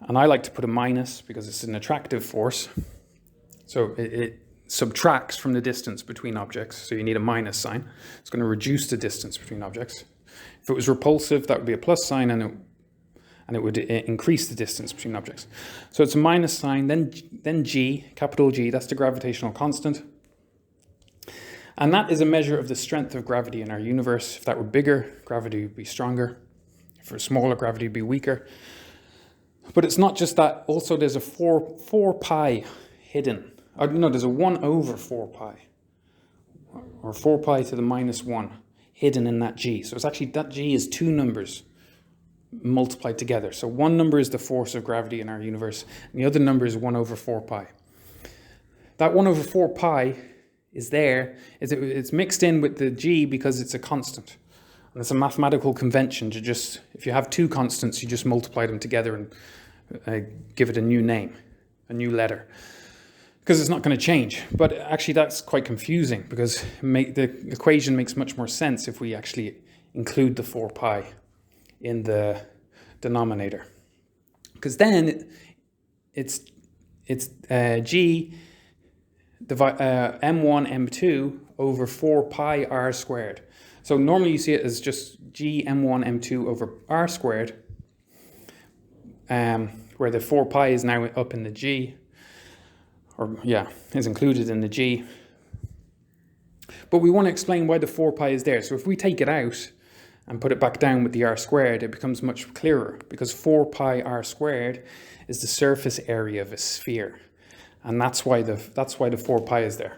and I like to put a minus because it's an attractive force, so it subtracts from the distance between objects, so you need a minus sign. It's going to reduce the distance between objects. If it was repulsive, that would be a plus sign, and it would increase the distance between objects. So it's a minus sign, then G, capital G, that's the gravitational constant. And that is a measure of the strength of gravity in our universe. If that were bigger, gravity would be stronger. If it were smaller, gravity would be weaker. But it's not just that. Also, there's a 4 pi hidden. No, there's a 1 over 4 pi. Or 4 pi to the minus 1 hidden in that G. So it's actually, that G is two numbers multiplied together. So one number is the force of gravity in our universe, and the other number is 1 over 4 pi. That 1 over 4 pi is there. It's mixed in with the G because it's a constant. And it's a mathematical convention to just, if you have two constants, you just multiply them together and give it a new name, a new letter. Because it's not going to change. But actually that's quite confusing because the equation makes much more sense if we actually include the 4 pi in the denominator. Because then it's G m1 m2 over 4 pi r squared. So normally you see it as just G m1 m2 over r squared, where the 4 pi is now up in the G, is included in the G. But we want to explain why the 4 pi is there. So if we take it out and put it back down with the r squared, it becomes much clearer, because 4 pi r squared is the surface area of a sphere. And that's why the 4 pi is there.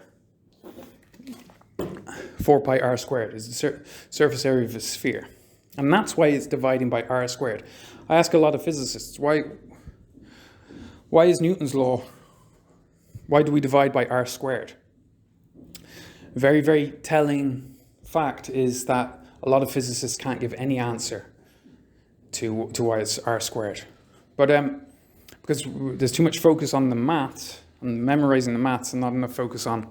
4 pi r squared is the surface area of a sphere. And that's why it's dividing by r squared. I ask a lot of physicists, why is Newton's law, why do we divide by r squared? Very, very telling fact is that a lot of physicists can't give any answer to why it's r squared. But because there's too much focus on the maths, on memorizing the maths, and not enough focus on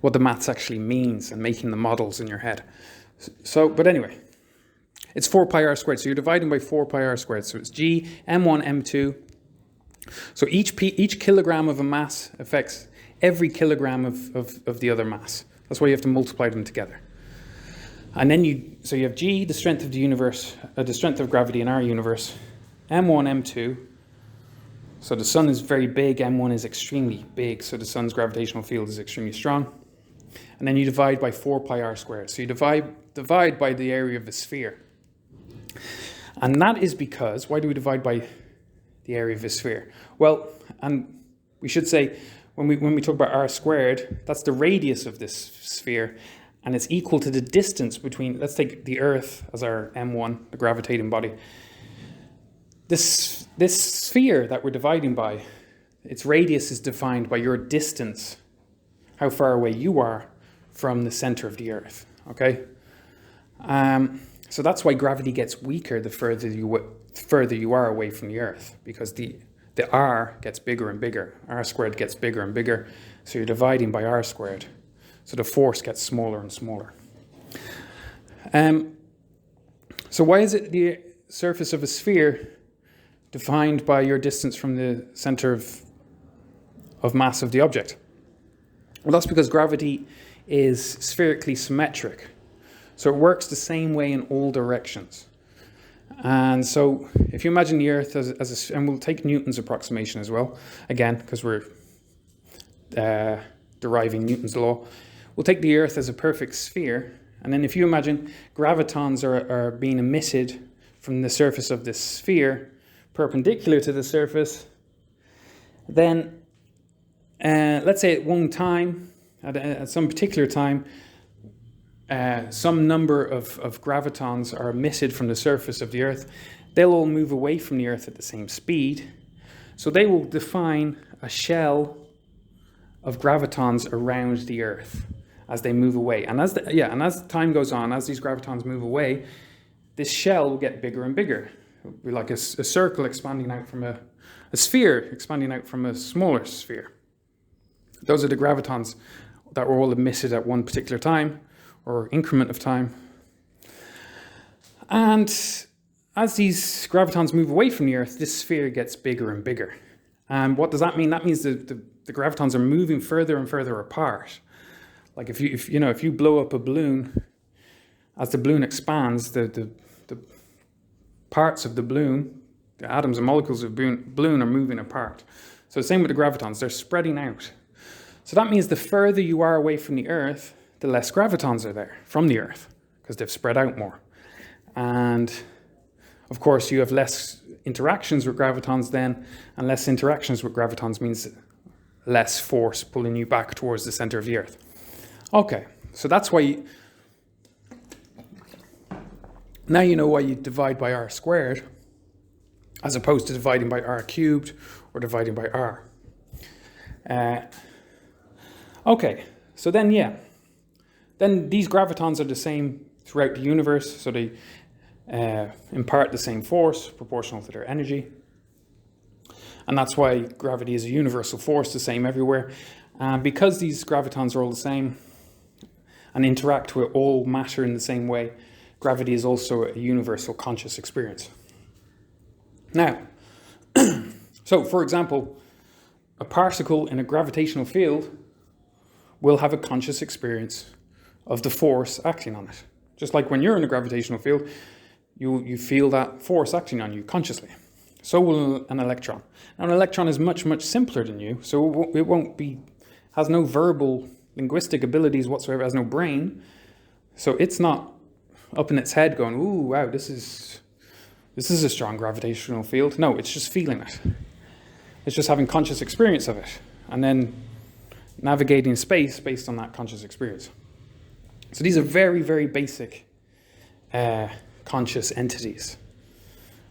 what the maths actually means and making the models in your head. So, but anyway, it's 4 pi r squared. So you're dividing by 4 pi r squared. So it's G m1 m2. So each kilogram of a mass affects every kilogram of the other mass. That's why you have to multiply them together. And then you have G, the strength of the universe, the strength of gravity in our universe, m1, m2. So the sun is very big, m1 is extremely big, so the sun's gravitational field is extremely strong. And then you divide by 4 pi r squared. So you divide by the area of a sphere. And that is because, why do we divide by the area of a sphere? Well, and we should say, when we talk about r squared, that's the radius of this sphere, and it's equal to the distance between, let's take the Earth as our m1, the gravitating body. This sphere that we're dividing by, its radius is defined by your distance, how far away you are from the center of the Earth, okay? So that's why gravity gets weaker the further you are away from the Earth, because the r gets bigger and bigger. R squared gets bigger and bigger. So you're dividing by r squared. So the force gets smaller and smaller. So why is it the surface of a sphere defined by your distance from the center of mass of the object? Well, that's because gravity is spherically symmetric. So it works the same way in all directions. And so if you imagine the Earth as a, and we'll take Newton's approximation as well, again, because we're deriving Newton's law, we'll take the Earth as a perfect sphere. And then if you imagine gravitons are being emitted from the surface of this sphere, perpendicular to the surface, then let's say at one time, at some particular time, some number of gravitons are emitted from the surface of the Earth. They'll all move away from the Earth at the same speed. So they will define a shell of gravitons around the Earth as they move away. And as time goes on, as these gravitons move away, this shell will get bigger and bigger. It'll be like a circle expanding out from a sphere expanding out from a smaller sphere. Those are the gravitons that were all emitted at one particular time, or increment of time. And as these gravitons move away from the Earth, this sphere gets bigger and bigger. And what does that mean? That means the gravitons are moving further and further apart. Like if you blow up a balloon, as the balloon expands, the parts of the balloon, the atoms and molecules of the balloon are moving apart. So the same with the gravitons, they're spreading out. So that means the further you are away from the Earth, the less gravitons are there from the Earth, because they've spread out more. And of course, you have less interactions with gravitons then, and less interactions with gravitons means less force pulling you back towards the center of the Earth. Okay, so that's why now you know why you divide by r squared, as opposed to dividing by r cubed or dividing by r. Okay, so then then these gravitons are the same throughout the universe, so they impart the same force proportional to their energy. And that's why gravity is a universal force, the same everywhere. Because these gravitons are all the same and interact with all matter in the same way, gravity is also a universal conscious experience. Now, so for example, a particle in a gravitational field will have a conscious experience of the force acting on it. Just like when you're in a gravitational field, you feel that force acting on you consciously. So will an electron. Now, an electron is much, much simpler than you, so it has no verbal linguistic abilities whatsoever, has no brain. So it's not up in its head going, ooh, wow, this is a strong gravitational field. No, it's just feeling it. It's just having conscious experience of it, and then navigating space based on that conscious experience. So these are very, very basic conscious entities.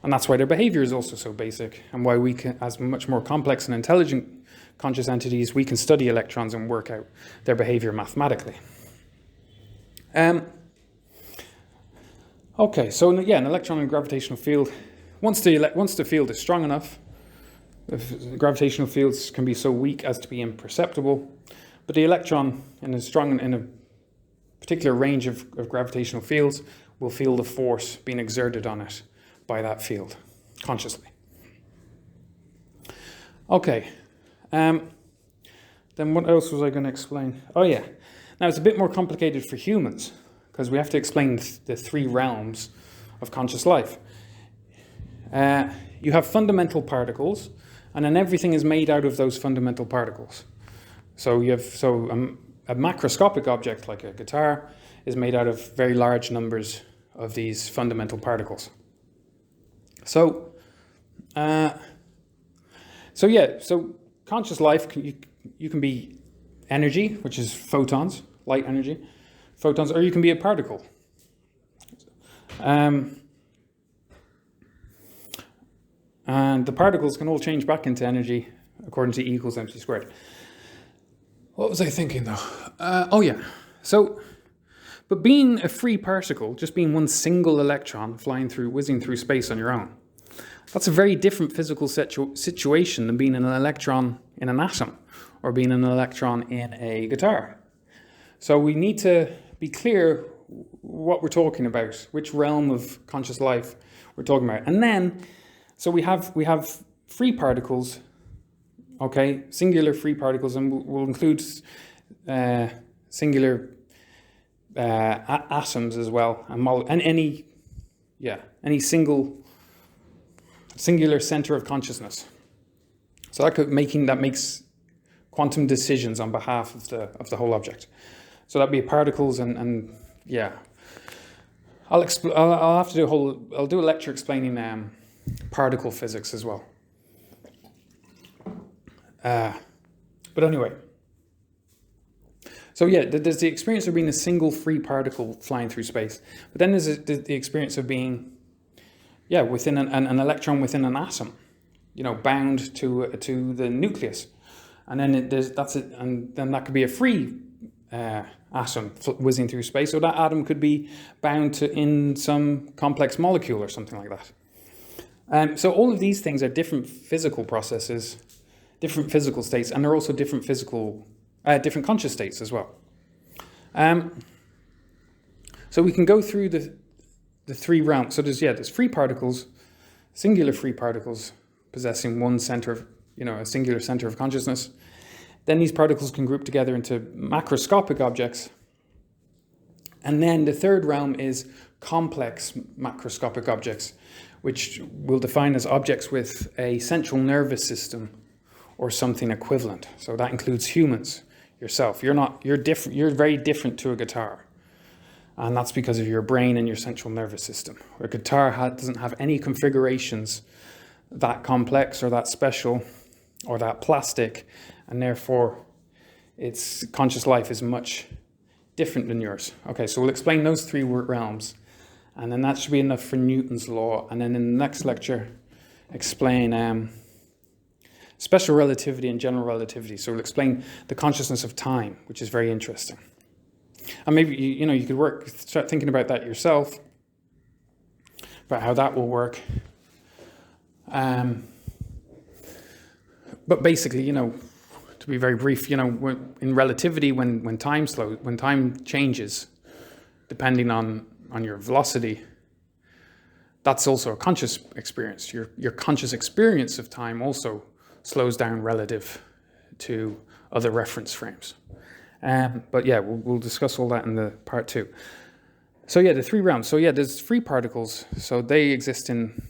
And that's why their behavior is also so basic, and why we can, as much more complex and intelligent conscious entities, we can study electrons and work out their behavior mathematically. Okay, so yeah, an electron in a gravitational field, once the field is strong enough, the gravitational fields can be so weak as to be imperceptible, but the electron in a particular range of gravitational fields will feel the force being exerted on it by that field, consciously. Okay, then what else was I going to explain? Oh yeah, now it's a bit more complicated for humans, because we have to explain the three realms of conscious life. You have fundamental particles, and then everything is made out of those fundamental particles. So a macroscopic object like a guitar is made out of very large numbers of these fundamental particles. So conscious life, you can be energy, which is photons, light energy, photons, or you can be a particle. And the particles can all change back into energy according to E equals mc squared. What was I thinking though? But being a free particle, just being one single electron whizzing through space on your own, That's a very different physical situation than being an electron in an atom or being an electron in a guitar. So we need to be clear what we're talking about, which realm of conscious life we're talking about. And then, so we have free particles, okay, singular free particles, and we'll include singular atoms as well, and any singular center of consciousness. So that makes quantum decisions on behalf of the whole object. So that'd be particles and yeah. I'll have to do I'll do a lecture explaining particle physics as well. But anyway. So yeah, there's the experience of being a single free particle flying through space. But then there's the experience of being, within an electron within an atom, bound to the nucleus. And then and then that could be a free atom whizzing through space, or that atom could be bound in some complex molecule or something like that. So all of these things are different physical processes, different physical states, and they're also different different conscious states as well. So we can go through the three realms. So there's free particles, singular free particles possessing one center of, a singular center of consciousness. Then these particles can group together into macroscopic objects. And then the third realm is complex macroscopic objects, which we'll define as objects with a central nervous system or something equivalent. So that includes humans, yourself. You're different. You're very different to a guitar. And that's because of your brain and your central nervous system. A guitar doesn't have any configurations that complex or that special or that plastic, and therefore its conscious life is much different than yours. Okay, so we'll explain those three realms, and then that should be enough for Newton's law. And then in the next lecture, explain special relativity and general relativity. So we'll explain the consciousness of time, which is very interesting. And maybe you could start thinking about that yourself, about how that will work. But basically, to be very brief, in relativity, when time changes, depending on your velocity, that's also a conscious experience. Your conscious experience of time also slows down relative to other reference frames. But yeah, we'll discuss all that in the part 2. So yeah, the three realms. So yeah, there's free particles. So they exist in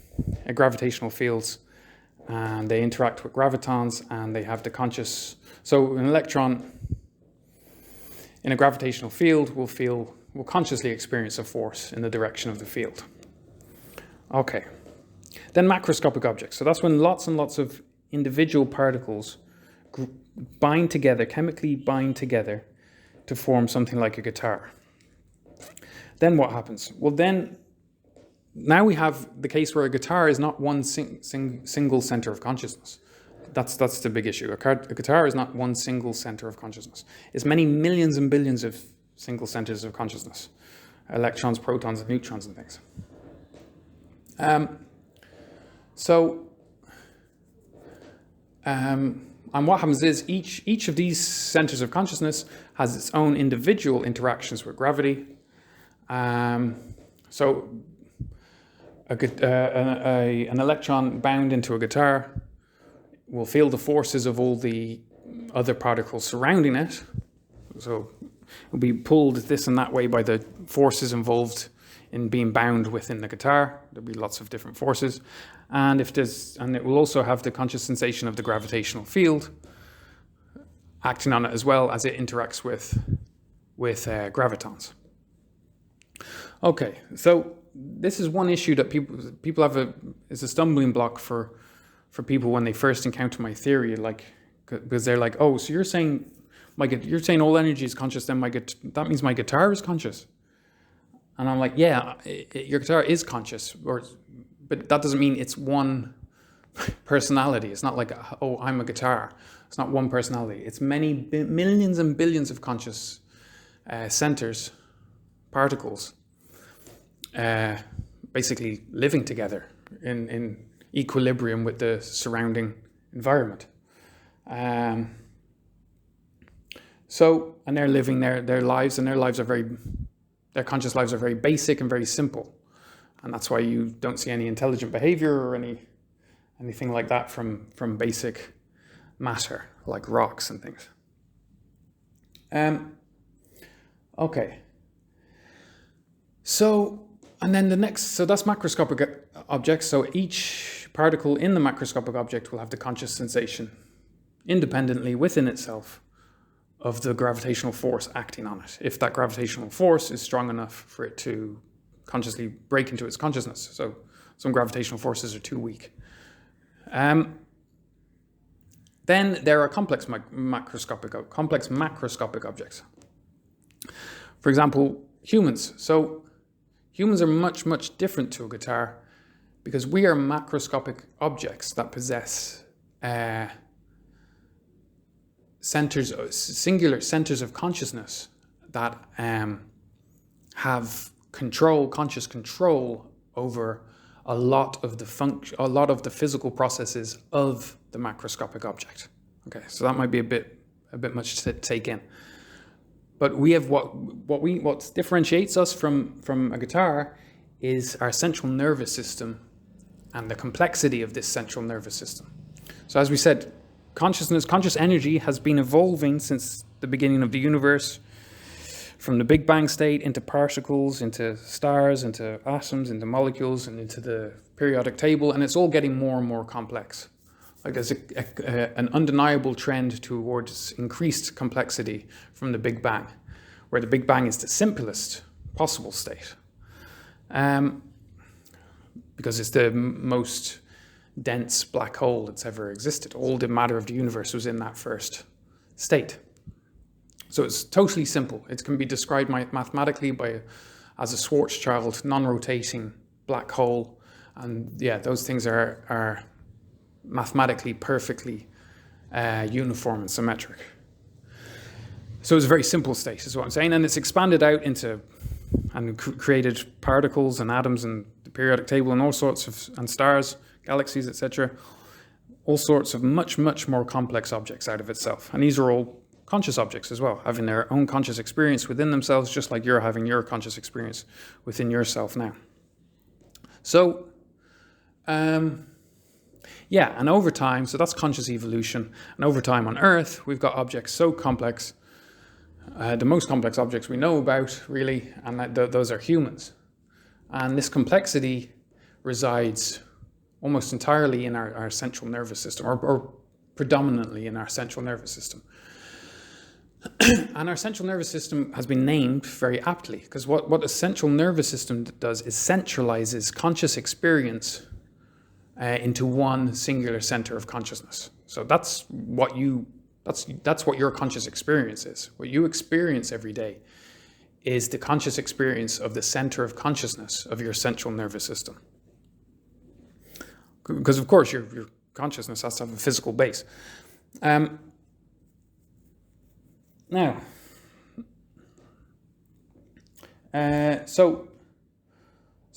gravitational fields, and they interact with gravitons, and they have the conscious. So an electron in a gravitational field will consciously experience a force in the direction of the field. Okay. Then macroscopic objects. So that's when lots and lots of individual particles bind together, chemically bind together to form something like a guitar. Then what happens? Well, now we have the case where a guitar is not one single center of consciousness. That's the big issue. A guitar is not one single center of consciousness. It's many millions and billions of single centers of consciousness. Electrons, protons, and neutrons and things. And what happens is each of these centers of consciousness has its own individual interactions with gravity. So an electron bound into a guitar will feel the forces of all the other particles surrounding it. So it'll be pulled this and that way by the forces involved in being bound within the guitar. There'll be lots of different forces. And it will also have the conscious sensation of the gravitational field acting on it as well as it interacts with gravitons. Okay, so this is one issue that people have is a stumbling block for people when they first encounter my theory, because they're like, oh, so you're saying all energy is conscious, then that means my guitar is conscious. And I'm like, yeah, your guitar is conscious, but that doesn't mean it's one personality. It's not like, oh, I'm a guitar. It's not one personality. It's many millions and billions of conscious centers, particles, basically living together in equilibrium with the surrounding environment. And they're living their lives, and their conscious lives are very basic and very simple. And that's why you don't see any intelligent behavior or anything like that from basic matter, like rocks and things. Okay. So that's macroscopic objects. So each particle in the macroscopic object will have the conscious sensation independently within itself of the gravitational force acting on it, if that gravitational force is strong enough for it to consciously break into its consciousness. So some gravitational forces are too weak. Then there are complex macroscopic objects. For example, humans. So humans are much, much different to a guitar because we are macroscopic objects that possess singular centers of consciousness that have conscious control over a lot of the physical processes of the macroscopic object. Okay, so that might be a bit much to take in. But we have what differentiates us from a guitar is our central nervous system and the complexity of this central nervous system. So as we said, conscious energy has been evolving since the beginning of the universe, from the Big Bang state into particles, into stars, into atoms, into molecules, and into the periodic table, and it's all getting more and more complex. Like there's an undeniable trend towards increased complexity from the Big Bang, where the Big Bang is the simplest possible state, because it's the most dense black hole that's ever existed. All the matter of the universe was in that first state. So it's totally simple. It can be described mathematically as a Schwarzschild non-rotating black hole. And yeah, those things are mathematically perfectly uniform and symmetric. So it's a very simple state, is what I'm saying. And it's expanded out into and created particles and atoms and the periodic table and all sorts of, and stars, galaxies, etc. All sorts of much, much more complex objects out of itself. And these are all conscious objects as well, having their own conscious experience within themselves, just like you're having your conscious experience within yourself now. So, and over time, so that's conscious evolution. And over time on Earth, we've got objects so complex, the most complex objects we know about, really, and those are humans. And this complexity resides almost entirely in our central nervous system, or predominantly in our central nervous system. And our central nervous system has been named very aptly, because what a central nervous system does is centralizes conscious experience into one singular center of consciousness. So that's what your conscious experience is. What you experience every day is the conscious experience of the center of consciousness of your central nervous system. Because of course your consciousness has to have a physical base. Now, so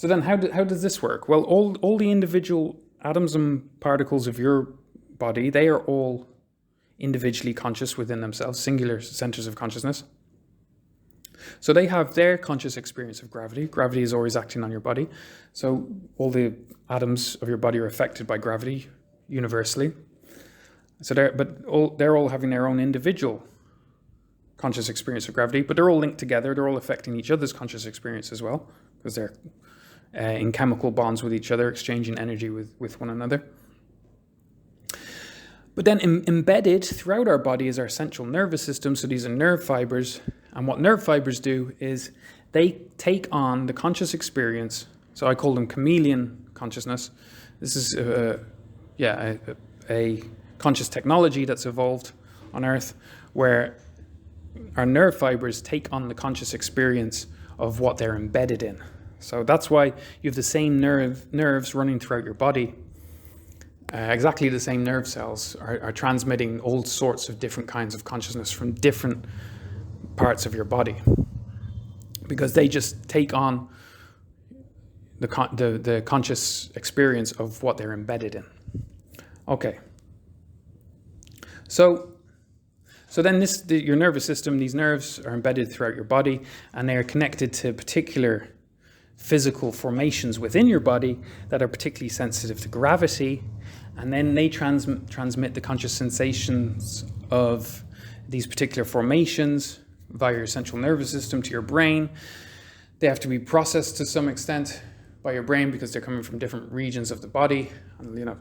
then how does this work? Well, all the individual atoms and particles of your body, they are all individually conscious within themselves, singular centers of consciousness. So they have their conscious experience of gravity. Gravity is always acting on your body. So all the atoms of your body are affected by gravity universally. So they're all having their own individual conscious experience of gravity, but they're all linked together. They're all affecting each other's conscious experience as well, because they're in chemical bonds with each other, exchanging energy with one another. But then embedded throughout our body is our central nervous system. So these are nerve fibers. And what nerve fibers do is they take on the conscious experience. So I call them chameleon consciousness. This is a conscious technology that's evolved on Earth, where our nerve fibers take on the conscious experience of what they're embedded in. So that's why you have the same nerves running throughout your body. Exactly the same nerve cells are transmitting all sorts of different kinds of consciousness from different parts of your body, because they just take on the conscious experience of what they're embedded in. Okay. So then your nervous system, these nerves are embedded throughout your body, and they are connected to particular physical formations within your body that are particularly sensitive to gravity, and then they transmit the conscious sensations of these particular formations via your central nervous system to your brain. They have to be processed to some extent by your brain because they're coming from different regions of the body, and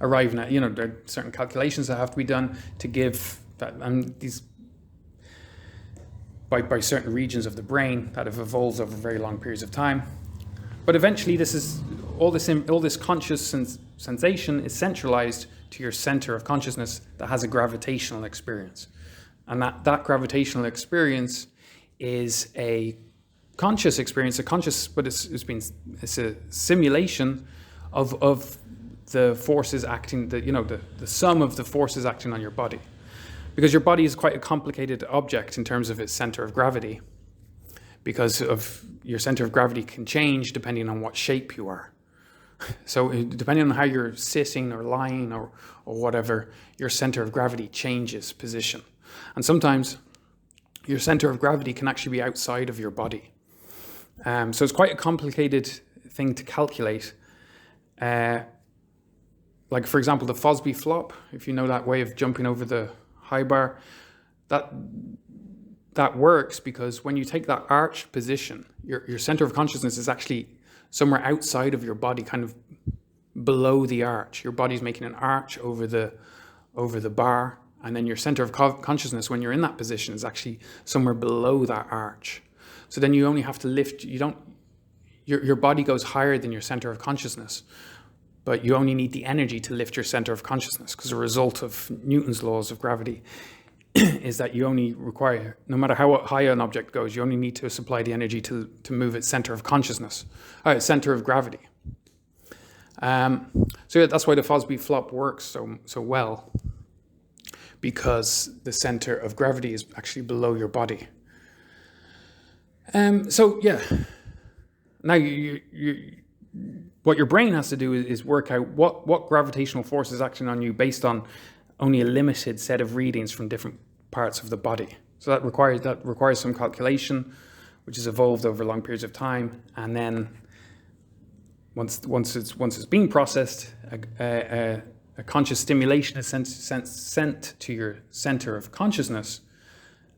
arriving at, there are certain calculations that have to be done to give that, and these by certain regions of the brain that have evolved over very long periods of time. But eventually, all this conscious sensation is centralized to your center of consciousness that has a gravitational experience, and that gravitational experience is a conscious experience, but it's a simulation of the forces acting, the sum of the forces acting on your body. Because your body is quite a complicated object in terms of its center of gravity, because of your center of gravity can change depending on what shape you are. So depending on how you're sitting or lying or whatever, your center of gravity changes position. And sometimes your center of gravity can actually be outside of your body. So it's quite a complicated thing to calculate. Like, for example, the Fosby flop, if you know that way of jumping over the high bar, that works because when you take that arch position, your center of consciousness is actually somewhere outside of your body, kind of below the arch. Your body's making an arch over the bar, and then your center of consciousness, when you're in that position, is actually somewhere below that arch. So then you only have to lift. Your body goes higher than your center of consciousness, but you only need the energy to lift your center of consciousness, because the result of Newton's laws of gravity is that you only require, no matter how high an object goes, you only need to supply the energy to move its center of consciousness, center of gravity. So yeah, that's why the Fosby flop works so well, because the center of gravity is actually below your body. So yeah, now what your brain has to do is work out what gravitational force is acting on you based on only a limited set of readings from different parts of the body. So that requires some calculation, which has evolved over long periods of time. And then once it's being processed, a conscious stimulation is sent to your center of consciousness.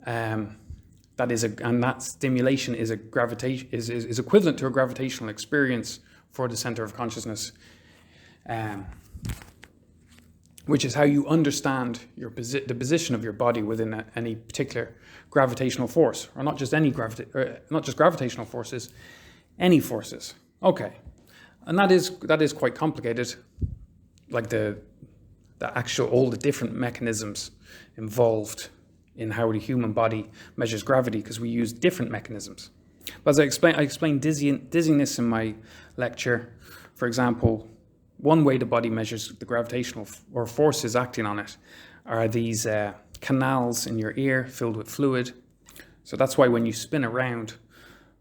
And that stimulation is equivalent to a gravitational experience for the center of consciousness, which is how you understand the position of your body within any particular gravitational force, or not just gravitational forces, any forces. Okay, and that is quite complicated, like all the different mechanisms involved in how the human body measures gravity, because we use different mechanisms. But as I explained dizziness in my lecture. For example, one way the body measures the gravitational or forces acting on it are these canals in your ear filled with fluid. So that's why when you spin around,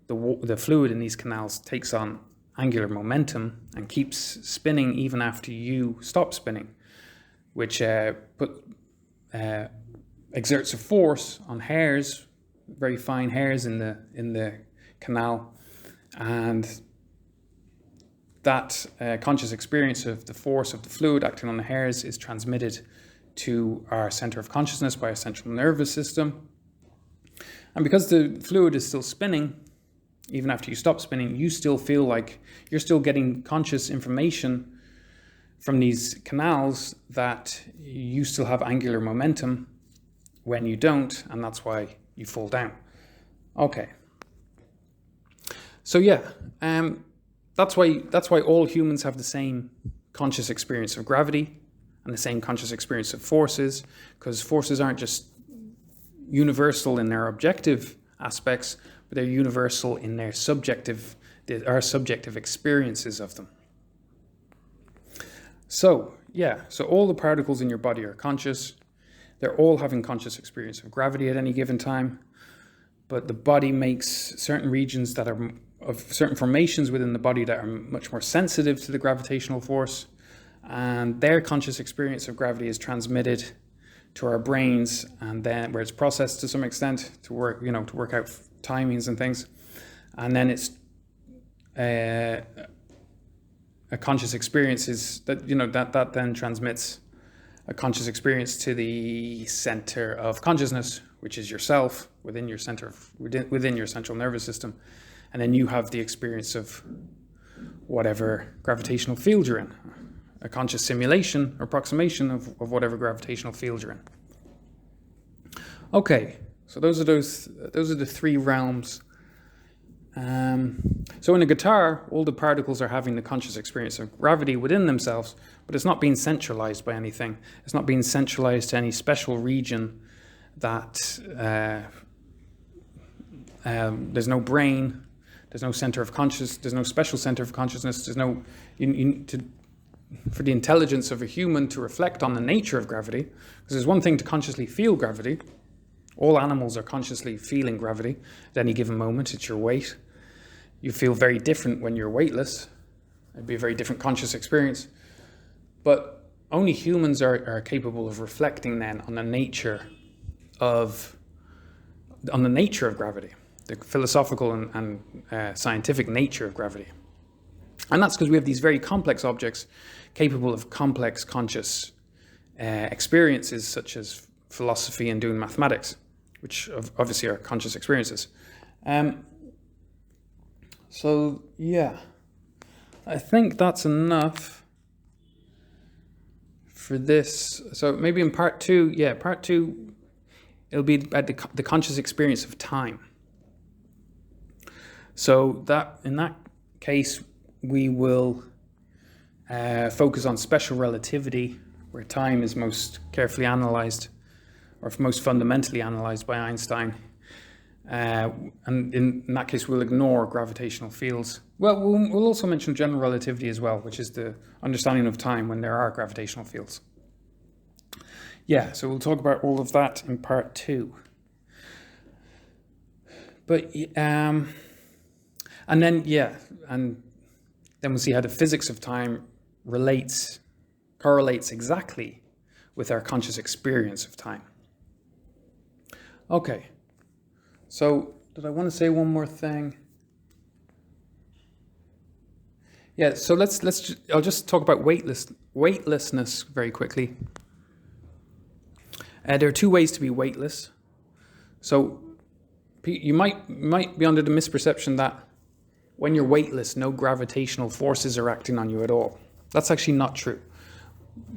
the fluid in these canals takes on angular momentum and keeps spinning even after you stop spinning, which exerts a force on hairs, very fine hairs in the canal, and that conscious experience of the force of the fluid acting on the hairs is transmitted to our center of consciousness by our central nervous system. And because the fluid is still spinning, even after you stop spinning, you still feel like you're still getting conscious information from these canals that you still have angular momentum when you don't, and that's why you fall down. Okay. So yeah, that's why all humans have the same conscious experience of gravity and the same conscious experience of forces, because forces aren't just universal in their objective aspects, but they're universal in their subjective experiences of them. So yeah, so all the particles in your body are conscious. They're all having conscious experience of gravity at any given time. but the body makes certain regions that are of certain formations within the body that are much more sensitive to the gravitational force, and their conscious experience of gravity is transmitted to our brains, and then where it's processed to some extent to work out timings and things, and then it's a conscious experience is that that then transmits a conscious experience to the center of consciousness, which is yourself within your central nervous system, and then you have the experience of whatever gravitational field you're in, a conscious simulation or approximation of whatever gravitational field you're in. Okay, so those are the three realms. So in a guitar, all the particles are having the conscious experience of gravity within themselves, but it's not being centralized by anything. It's not being centralized to any special region that there's no brain, there's no center of consciousness, there's no special center of consciousness, there's no, for the intelligence of a human to reflect on the nature of gravity, because there's one thing to consciously feel gravity. All animals are consciously feeling gravity at any given moment. It's your weight. You feel very different when you're weightless. It'd be a very different conscious experience. But only humans are capable of reflecting then on the nature of gravity, the philosophical and scientific nature of gravity. And that's because we have these very complex objects capable of complex conscious experiences, such as philosophy and doing mathematics, which obviously are conscious experiences. So yeah, I think that's enough for this. So maybe in part two, it'll be about the conscious experience of time. So that in that case, we will focus on special relativity, where time is most carefully analyzed, or most fundamentally analyzed by Einstein. And in that case, we'll ignore gravitational fields. Well, we'll also mention general relativity as well, which is the understanding of time when there are gravitational fields. Yeah, so we'll talk about all of that in part two. But, and then we'll see how the physics of time correlates exactly with our conscious experience of time. Okay, so did I want to say one more thing? Yeah, so I'll just talk about weightlessness very quickly. There are two ways to be weightless. So you might be under the misperception that when you're weightless, no gravitational forces are acting on you at all. That's actually not true.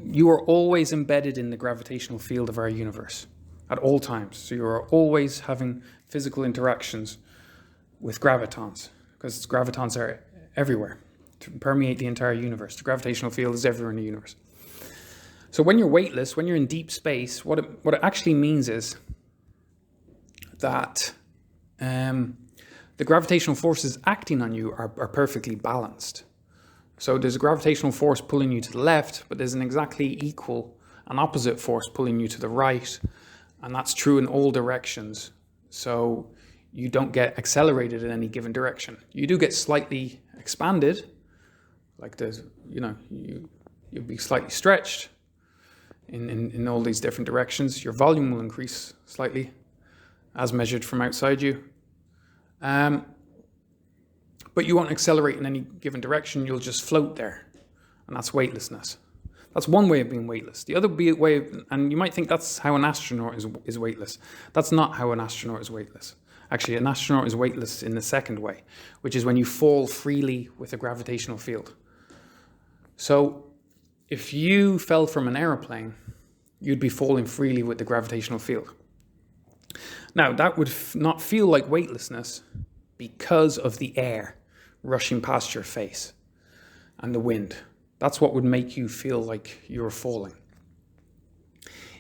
You are always embedded in the gravitational field of our universe at all times. So you are always having physical interactions with gravitons, because gravitons are everywhere to permeate the entire universe. The gravitational field is everywhere in the universe. So when you're weightless, when you're in deep space, what it actually means is that the gravitational forces acting on you are perfectly balanced. So there's a gravitational force pulling you to the left, but there's an exactly equal and opposite force pulling you to the right. And that's true in all directions. So you don't get accelerated in any given direction. You do get slightly expanded, like you'll be slightly stretched in all these different directions. Your volume will increase slightly as measured from outside you. But you won't accelerate in any given direction. You'll just float there. And that's weightlessness. That's one way of being weightless. The other way, and you might think that's how an astronaut is weightless. That's not how an astronaut is weightless. Actually, an astronaut is weightless in the second way, which is when you fall freely with a gravitational field. So if you fell from an aeroplane, you'd be falling freely with the gravitational field. Now, that would not feel like weightlessness because of the air rushing past your face and the wind. That's what would make you feel like you're falling.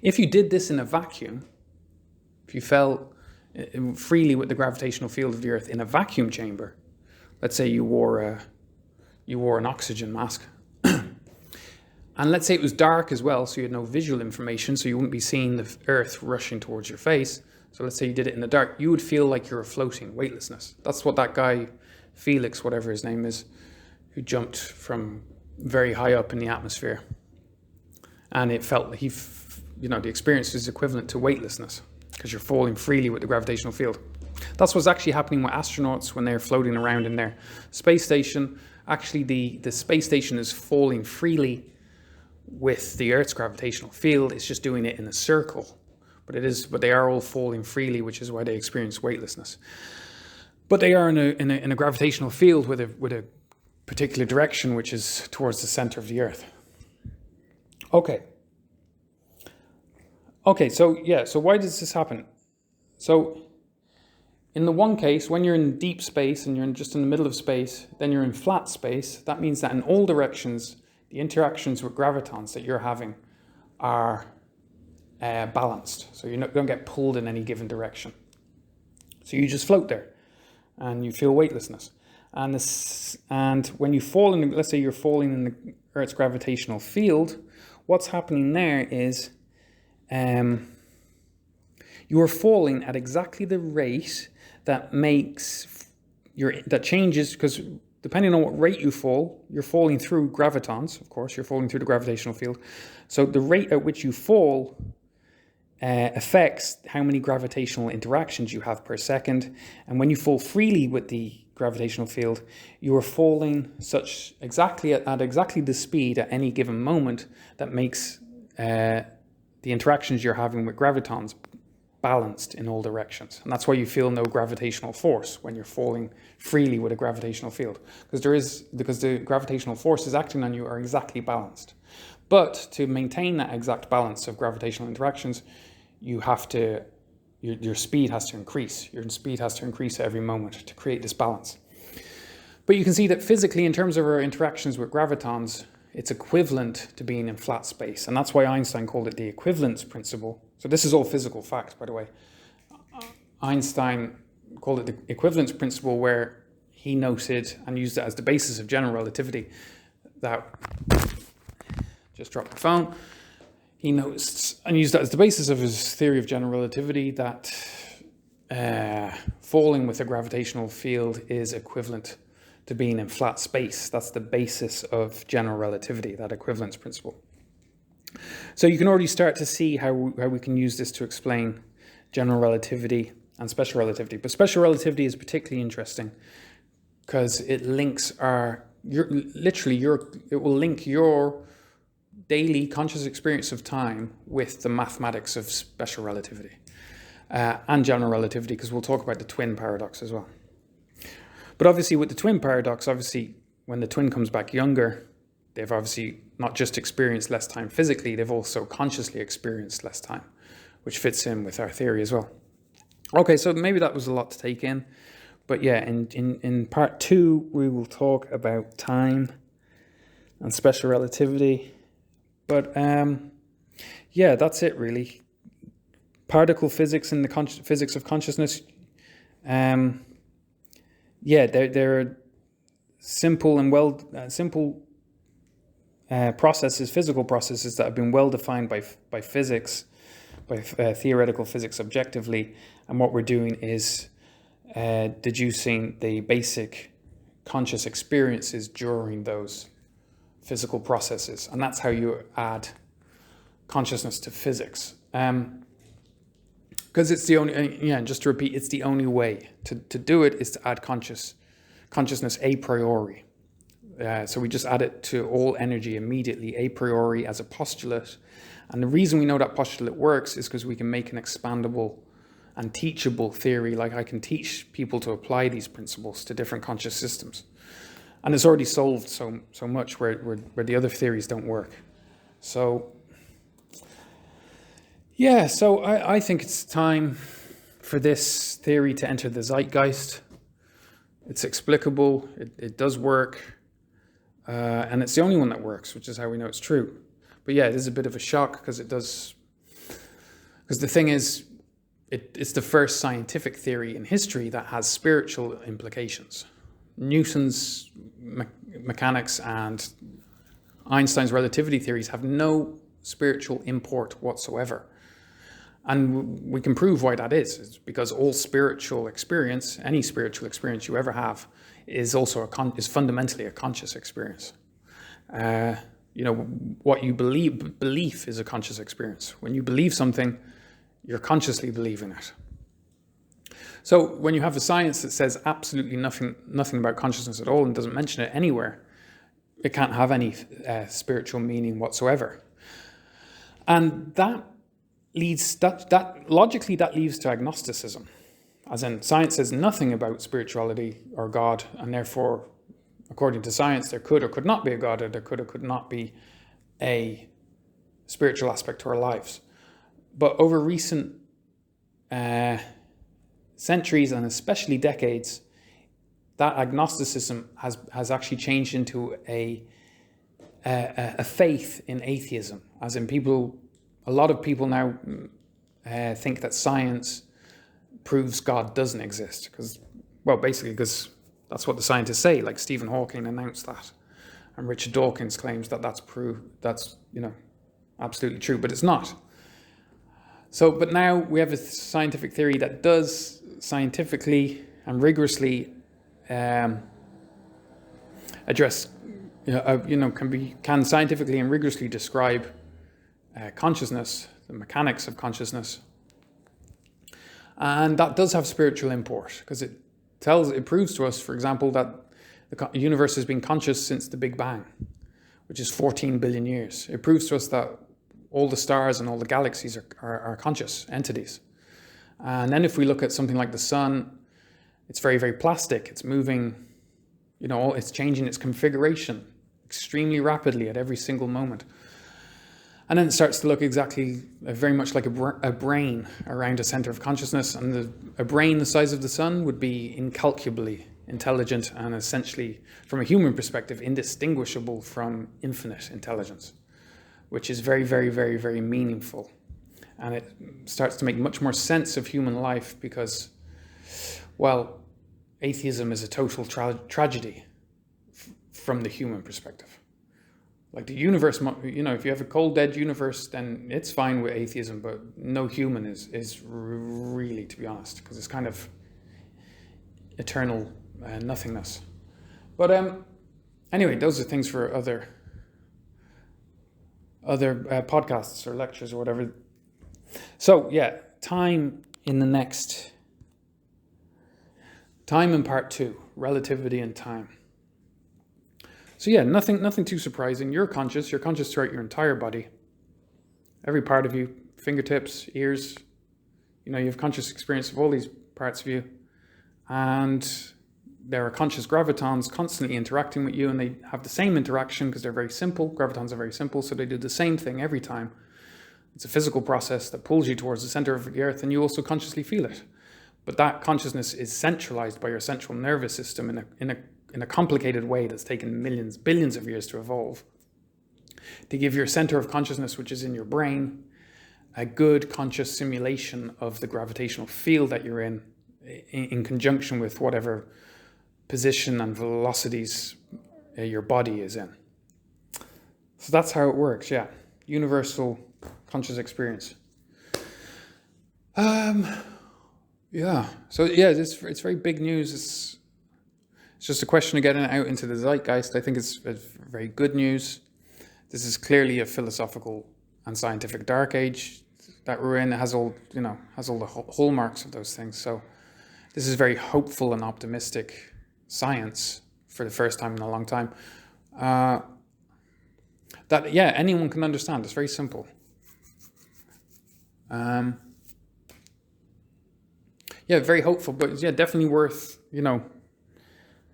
If you did this in a vacuum, if you fell freely with the gravitational field of the Earth in a vacuum chamber, let's say you wore an oxygen mask, and let's say it was dark as well, so you had no visual information, so you wouldn't be seeing the Earth rushing towards your face, So let's say you did it in the dark, you would feel like you were floating, weightlessness. That's what that guy, Felix, whatever his name is, who jumped from very high up in the atmosphere. And it felt, the experience is equivalent to weightlessness because you're falling freely with the gravitational field. That's what's actually happening with astronauts when they're floating around in their space station. Actually, the space station is falling freely with the Earth's gravitational field. It's just doing it in a circle. But they are all falling freely, which is why they experience weightlessness. But they are in a gravitational field with a particular direction, which is towards the center of the Earth. Okay, so why does this happen? So in the one case, when you're in deep space and you're just in the middle of space, then you're in flat space. That means that in all directions, the interactions with gravitons that you're having are balanced. So you don't get pulled in any given direction. So you just float there and you feel weightlessness. And when you fall in, let's say you're falling in the Earth's gravitational field, what's happening there is you are falling at exactly the rate that changes, because depending on what rate you fall, you're falling through gravitons, of course, you're falling through the gravitational field. So the rate at which you fall affects how many gravitational interactions you have per second. And when you fall freely with the gravitational field, you are falling exactly the speed at any given moment that makes the interactions you're having with gravitons balanced in all directions. And that's why you feel no gravitational force when you're falling freely with a gravitational field, because the gravitational forces acting on you are exactly balanced. But to maintain that exact balance of gravitational interactions, your speed has to increase. Your speed has to increase every moment to create this balance. But you can see that physically, in terms of our interactions with gravitons, it's equivalent to being in flat space. And that's why Einstein called it the equivalence principle. So this is all physical fact, by the way. Einstein called it the equivalence principle, where he noted and used it as the basis of general relativity that... Just dropped the phone. He noticed and used that as the basis of his theory of general relativity, that falling with a gravitational field is equivalent to being in flat space. That's the basis of general relativity, that equivalence principle. So you can already start to see how we can use this to explain general relativity and special relativity. But special relativity is particularly interesting because it links it will link your daily conscious experience of time with the mathematics of special relativity and general relativity, because we'll talk about the twin paradox as well. But obviously with the twin paradox, when the twin comes back younger, they've obviously not just experienced less time physically, they've also consciously experienced less time, which fits in with our theory as well. Okay, so maybe that was a lot to take in. But yeah, in part 2, we will talk about time and special relativity. But yeah, that's it really. Particle physics and the physics of consciousness. Yeah, they're simple and simple processes, physical processes that have been well defined by physics, by theoretical physics objectively. And what we're doing is deducing the basic conscious experiences during those physical processes. And that's how you add consciousness to physics. Because it's the only, just to repeat, it's the only way to do it is to add consciousness a priori. So we just add it to all energy immediately, a priori, as a postulate. And the reason we know that postulate works is because we can make an expandable and teachable theory. Like I can teach people to apply these principles to different conscious systems. And it's already solved so much where the other theories don't work. So, yeah, so I think it's time for this theory to enter the zeitgeist. It's explicable, it does work, and it's the only one that works, which is how we know it's true. But yeah, it is a bit of a shock because the thing is, it's the first scientific theory in history that has spiritual implications. Newton's mechanics and Einstein's relativity theories have no spiritual import whatsoever. And we can prove why that is. It's because all spiritual experience, any spiritual experience you ever have, is also is fundamentally a conscious experience. What you belief is a conscious experience. When you believe something, you're consciously believing it. So when you have a science that says absolutely nothing about consciousness at all and doesn't mention it anywhere, it can't have any spiritual meaning whatsoever. And that leads logically to agnosticism, as in science says nothing about spirituality or God, and therefore, according to science, there could or could not be a God, or there could or could not be a spiritual aspect to our lives. But over recent centuries, and especially decades, that agnosticism has actually changed into a faith in atheism, as in a lot of people now think that science proves God doesn't exist, because that's what the scientists say. Like Stephen Hawking announced that, and Richard Dawkins claims that that's absolutely true, but it's not. So, but now we have a scientific theory that does scientifically and rigorously address, can scientifically and rigorously describe consciousness, the mechanics of consciousness, and that does have spiritual import, because it proves to us, for example, that the universe has been conscious since the Big Bang, which is 14 billion years. It proves to us that all the stars and all the galaxies are conscious entities. And then if we look at something like the sun, it's very, very plastic. It's moving, it's changing its configuration extremely rapidly at every single moment. And then it starts to look very much like a brain around a center of consciousness. And a brain the size of the sun would be incalculably intelligent and essentially, from a human perspective, indistinguishable from infinite intelligence, which is very, very, very, very meaningful. And it starts to make much more sense of human life because, atheism is a total tragedy from the human perspective. Like the universe, if you have a cold, dead universe, then it's fine with atheism, but no human is really, to be honest, because it's kind of eternal nothingness. But anyway, those are things for other podcasts or lectures or whatever. So yeah, time in part 2, relativity and time. So yeah, nothing too surprising. You're conscious throughout your entire body. Every part of you, fingertips, ears, you have conscious experience of all these parts of you. And there are conscious gravitons constantly interacting with you, and they have the same interaction because they're very simple. Gravitons are very simple, so they do the same thing every time. It's a physical process that pulls you towards the center of the earth, and you also consciously feel it. But that consciousness is centralized by your central nervous system in a complicated way that's taken billions of years to evolve, to give your center of consciousness, which is in your brain, a good conscious simulation of the gravitational field that you're in conjunction with whatever position and velocities your body is in. So that's how it works, yeah. Universal conscious experience. Yeah. So yeah, it's very big news. It's just a question of getting it out into the zeitgeist. I think it's very good news. This is clearly a philosophical and scientific dark age that we're in. It has all the hallmarks of those things. So this is very hopeful and optimistic science for the first time in a long time. That anyone can understand. It's very simple. Very hopeful, but definitely worth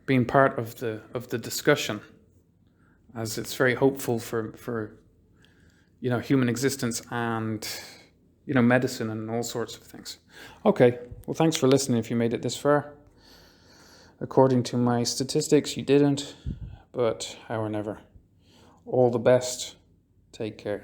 being part of the discussion, as it's very hopeful for human existence and medicine and all sorts of things. Okay, well, thanks for listening. If you made it this far, according to my statistics, you didn't, but however, all the best. Take care.